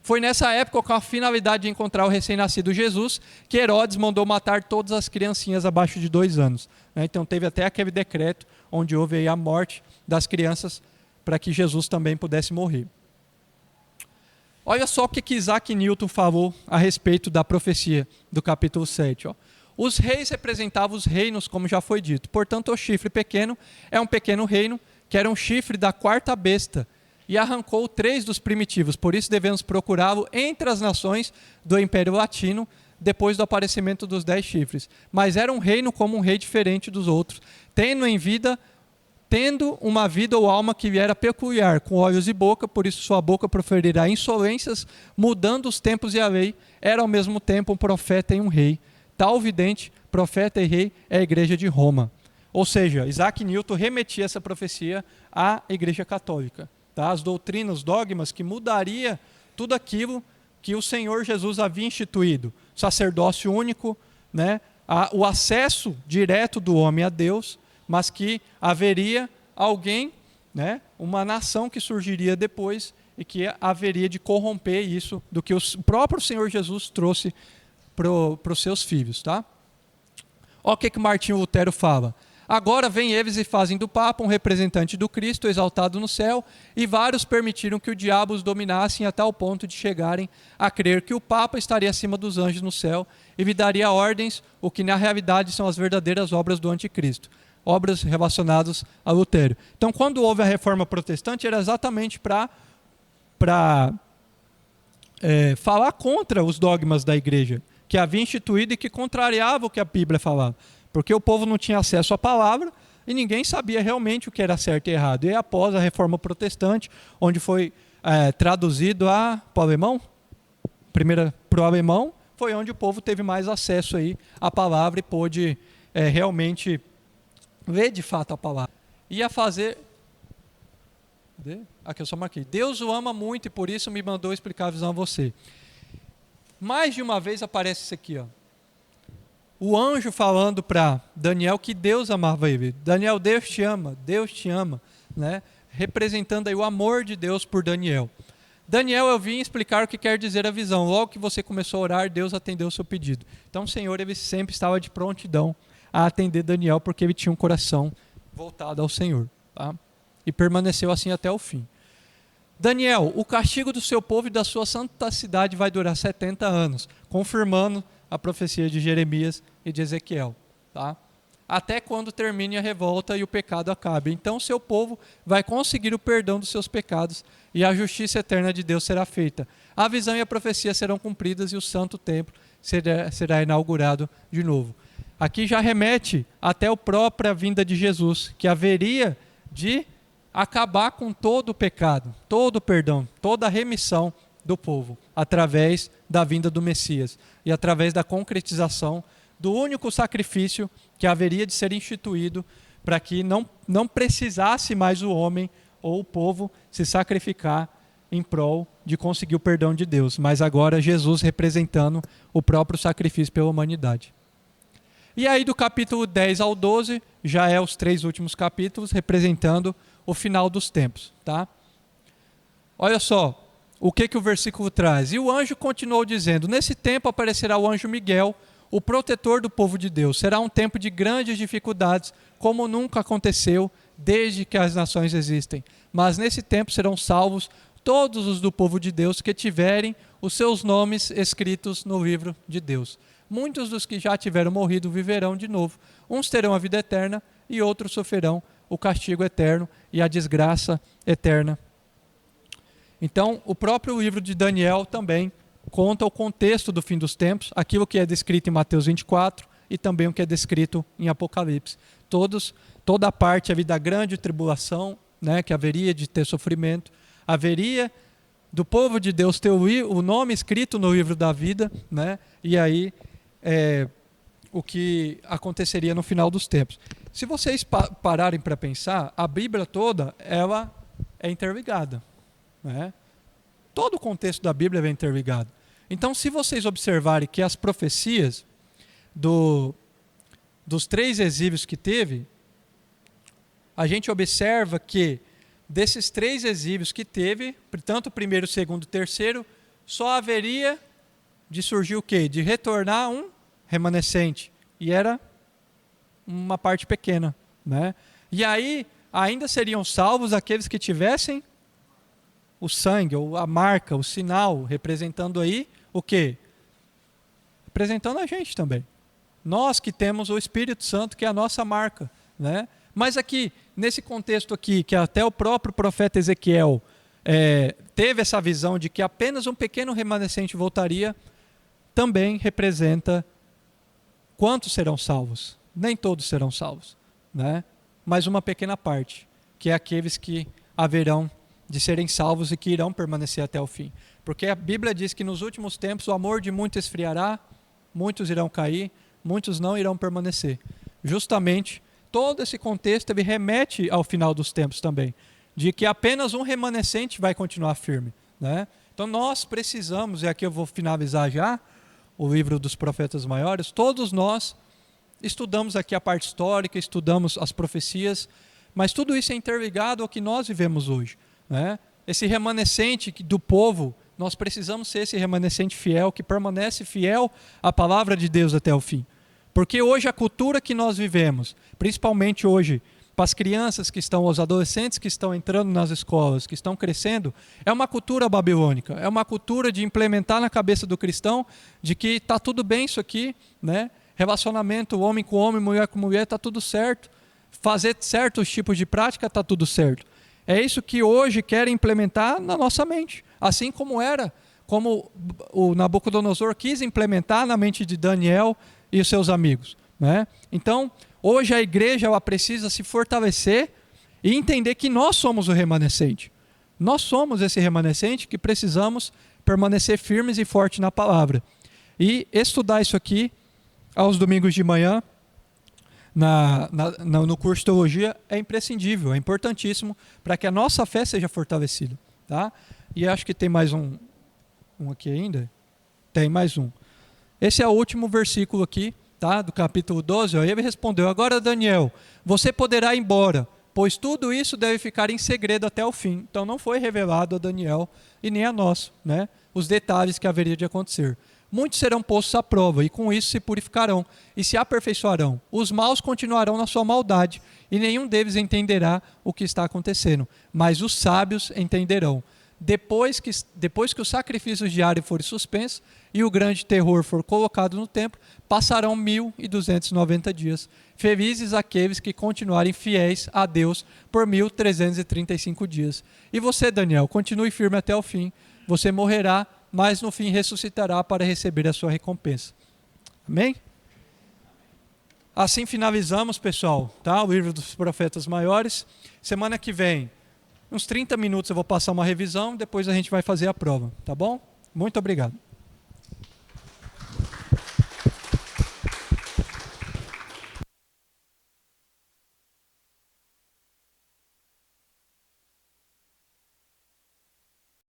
A: Foi nessa época, com a finalidade de encontrar o recém-nascido Jesus, que Herodes mandou matar todas as criancinhas abaixo de 2 anos. Né? Então teve até aquele decreto onde houve aí a morte das crianças para que Jesus também pudesse morrer. Olha só o que Isaac Newton falou a respeito da profecia do capítulo 7. Ó. Os reis representavam os reinos, como já foi dito. Portanto, o chifre pequeno é um pequeno reino, que era um chifre da 4ª besta, e arrancou 3 dos primitivos. Por isso devemos procurá-lo entre as nações do Império Latino, depois do aparecimento dos 10 chifres. Mas era um reino como um rei diferente dos outros, tendo uma vida ou alma que lhe era peculiar, com olhos e boca, por isso sua boca proferirá insolências, mudando os tempos e a lei, era ao mesmo tempo um profeta e um rei. Tal vidente, profeta e rei, é a igreja de Roma. Ou seja, Isaac Newton remetia essa profecia à igreja católica. Tá? As doutrinas, os dogmas que mudaria tudo aquilo que o Senhor Jesus havia instituído. Sacerdócio único, né? O acesso direto do homem a Deus, mas que haveria alguém, né? Uma nação que surgiria depois e que haveria de corromper isso do que o próprio Senhor Jesus trouxe para os seus filhos. Tá? Olha o que Martinho Lutero fala. Agora vêm eles e fazem do Papa um representante do Cristo exaltado no céu, e vários permitiram que o diabo os dominassem a tal ponto de chegarem a crer que o Papa estaria acima dos anjos no céu e lhe daria ordens, o que na realidade são as verdadeiras obras do anticristo, obras relacionadas a Lutero. Então, quando houve a reforma protestante, era exatamente para falar contra os dogmas da igreja, que havia instituído e que contrariava o que a Bíblia falava. Porque o povo não tinha acesso à palavra e ninguém sabia realmente o que era certo e errado. E após a reforma protestante, onde foi traduzido para o alemão, primeiro para o alemão, foi onde o povo teve mais acesso aí à palavra e pôde realmente ver de fato a palavra. Ia fazer... Aqui eu só marquei. Deus o ama muito e por isso me mandou explicar a visão a você. Mais de uma vez aparece isso aqui, ó. O anjo falando para Daniel que Deus amava ele. Daniel, Deus te ama, né? Representando aí o amor de Deus por Daniel. Daniel, eu vim explicar o que quer dizer a visão. Logo que você começou a orar, Deus atendeu o seu pedido. Então o Senhor, ele sempre estava de prontidão a atender Daniel, porque ele tinha um coração voltado ao Senhor. Tá? E permaneceu assim até o fim. Daniel, o castigo do seu povo e da sua santa cidade vai durar 70 anos, confirmando a profecia de Jeremias e de Ezequiel, tá? Até quando termine a revolta e o pecado acabe. Então seu povo vai conseguir o perdão dos seus pecados e a justiça eterna de Deus será feita. A visão e a profecia serão cumpridas e o santo templo será inaugurado de novo. Aqui já remete até a própria vinda de Jesus, que haveria de acabar com todo o pecado, todo o perdão, toda a remissão do povo, através da vinda do Messias e através da concretização do único sacrifício que haveria de ser instituído para que não precisasse mais o homem ou o povo se sacrificar em prol de conseguir o perdão de Deus, mas agora Jesus representando o próprio sacrifício pela humanidade. E aí do capítulo 10 ao 12, já é os 3 últimos capítulos, representando o final dos tempos. Tá? Olha só, o que o versículo traz. E o anjo continuou dizendo, nesse tempo aparecerá o anjo Miguel, o protetor do povo de Deus. Será um tempo de grandes dificuldades, como nunca aconteceu desde que as nações existem. Mas nesse tempo serão salvos todos os do povo de Deus que tiverem os seus nomes escritos no livro de Deus. Muitos dos que já tiveram morrido viverão de novo. Uns terão a vida eterna e outros sofrerão o castigo eterno e a desgraça eterna. Então, o próprio livro de Daniel também conta o contexto do fim dos tempos, aquilo que é descrito em Mateus 24 e também o que é descrito em Apocalipse. Toda a parte ali da grande tribulação, né, que haveria de ter sofrimento, haveria do povo de Deus ter o nome escrito no livro da vida, né, e aí o que aconteceria no final dos tempos. Se vocês pararem para pensar, a Bíblia toda ela é interligada. Né? Todo o contexto da Bíblia é interligado. Então, se vocês observarem que as profecias dos 3 exílios que teve, a gente observa que desses 3 exílios que teve, tanto o primeiro, o segundo e o terceiro, só haveria de surgir o quê? De retornar um remanescente. E era uma parte pequena. Né? E aí, ainda seriam salvos aqueles que tivessem o sangue, ou a marca, o sinal, representando aí o quê? Representando a gente também. Nós que temos o Espírito Santo, que é a nossa marca. Né? Mas aqui, nesse contexto aqui, que até o próprio profeta Ezequiel teve essa visão de que apenas um pequeno remanescente voltaria, também representa quantos serão salvos? Nem todos serão salvos. Né? Mas uma pequena parte, que é aqueles que haverão de serem salvos e que irão permanecer até o fim. Porque a Bíblia diz que nos últimos tempos o amor de muitos esfriará, muitos irão cair, muitos não irão permanecer. Justamente, todo esse contexto ele remete ao final dos tempos também, de que apenas um remanescente vai continuar firme. Né? Então nós precisamos, e aqui eu vou finalizar já, o livro dos profetas maiores, todos nós estudamos aqui a parte histórica, estudamos as profecias, mas tudo isso é interligado ao que nós vivemos hoje. Né? Esse remanescente do povo, nós precisamos ser esse remanescente fiel, que permanece fiel à palavra de Deus até o fim. Porque hoje a cultura que nós vivemos, principalmente hoje, para as crianças que estão, os adolescentes que estão entrando nas escolas, que estão crescendo, é uma cultura babilônica, é uma cultura de implementar na cabeça do cristão de que está tudo bem isso aqui, né? Relacionamento homem com homem, mulher com mulher, está tudo certo. Fazer certos tipos de prática, está tudo certo. É isso que hoje querem implementar na nossa mente. Assim como o Nabucodonosor quis implementar na mente de Daniel e os seus amigos. Né? Então, hoje a igreja ela precisa se fortalecer e entender que nós somos o remanescente. Nós somos esse remanescente que precisamos permanecer firmes e fortes na palavra. E estudar isso aqui aos domingos de manhã, no curso de teologia, é imprescindível, é importantíssimo para que a nossa fé seja fortalecida. Tá? E acho que tem mais um aqui ainda. Tem mais um. Esse é o último versículo aqui, tá? Do capítulo 12. Ó, ele respondeu, agora Daniel, você poderá ir embora, pois tudo isso deve ficar em segredo até o fim. Então não foi revelado a Daniel e nem a nós, né? Os detalhes que haveria de acontecer. Muitos serão postos à prova, e com isso se purificarão, e se aperfeiçoarão. Os maus continuarão na sua maldade, e nenhum deles entenderá o que está acontecendo. Mas os sábios entenderão. Depois que os sacrifícios diários forem suspensos, e o grande terror for colocado no templo, passarão 1290 dias. Felizes aqueles que continuarem fiéis a Deus por 1335 dias. E você, Daniel, continue firme até o fim. Você morrerá, mas no fim ressuscitará para receber a sua recompensa. Amém? Assim finalizamos, pessoal, tá? O livro dos profetas maiores. Semana que vem, uns 30 minutos eu vou passar uma revisão, depois a gente vai fazer a prova, tá bom? Muito obrigado.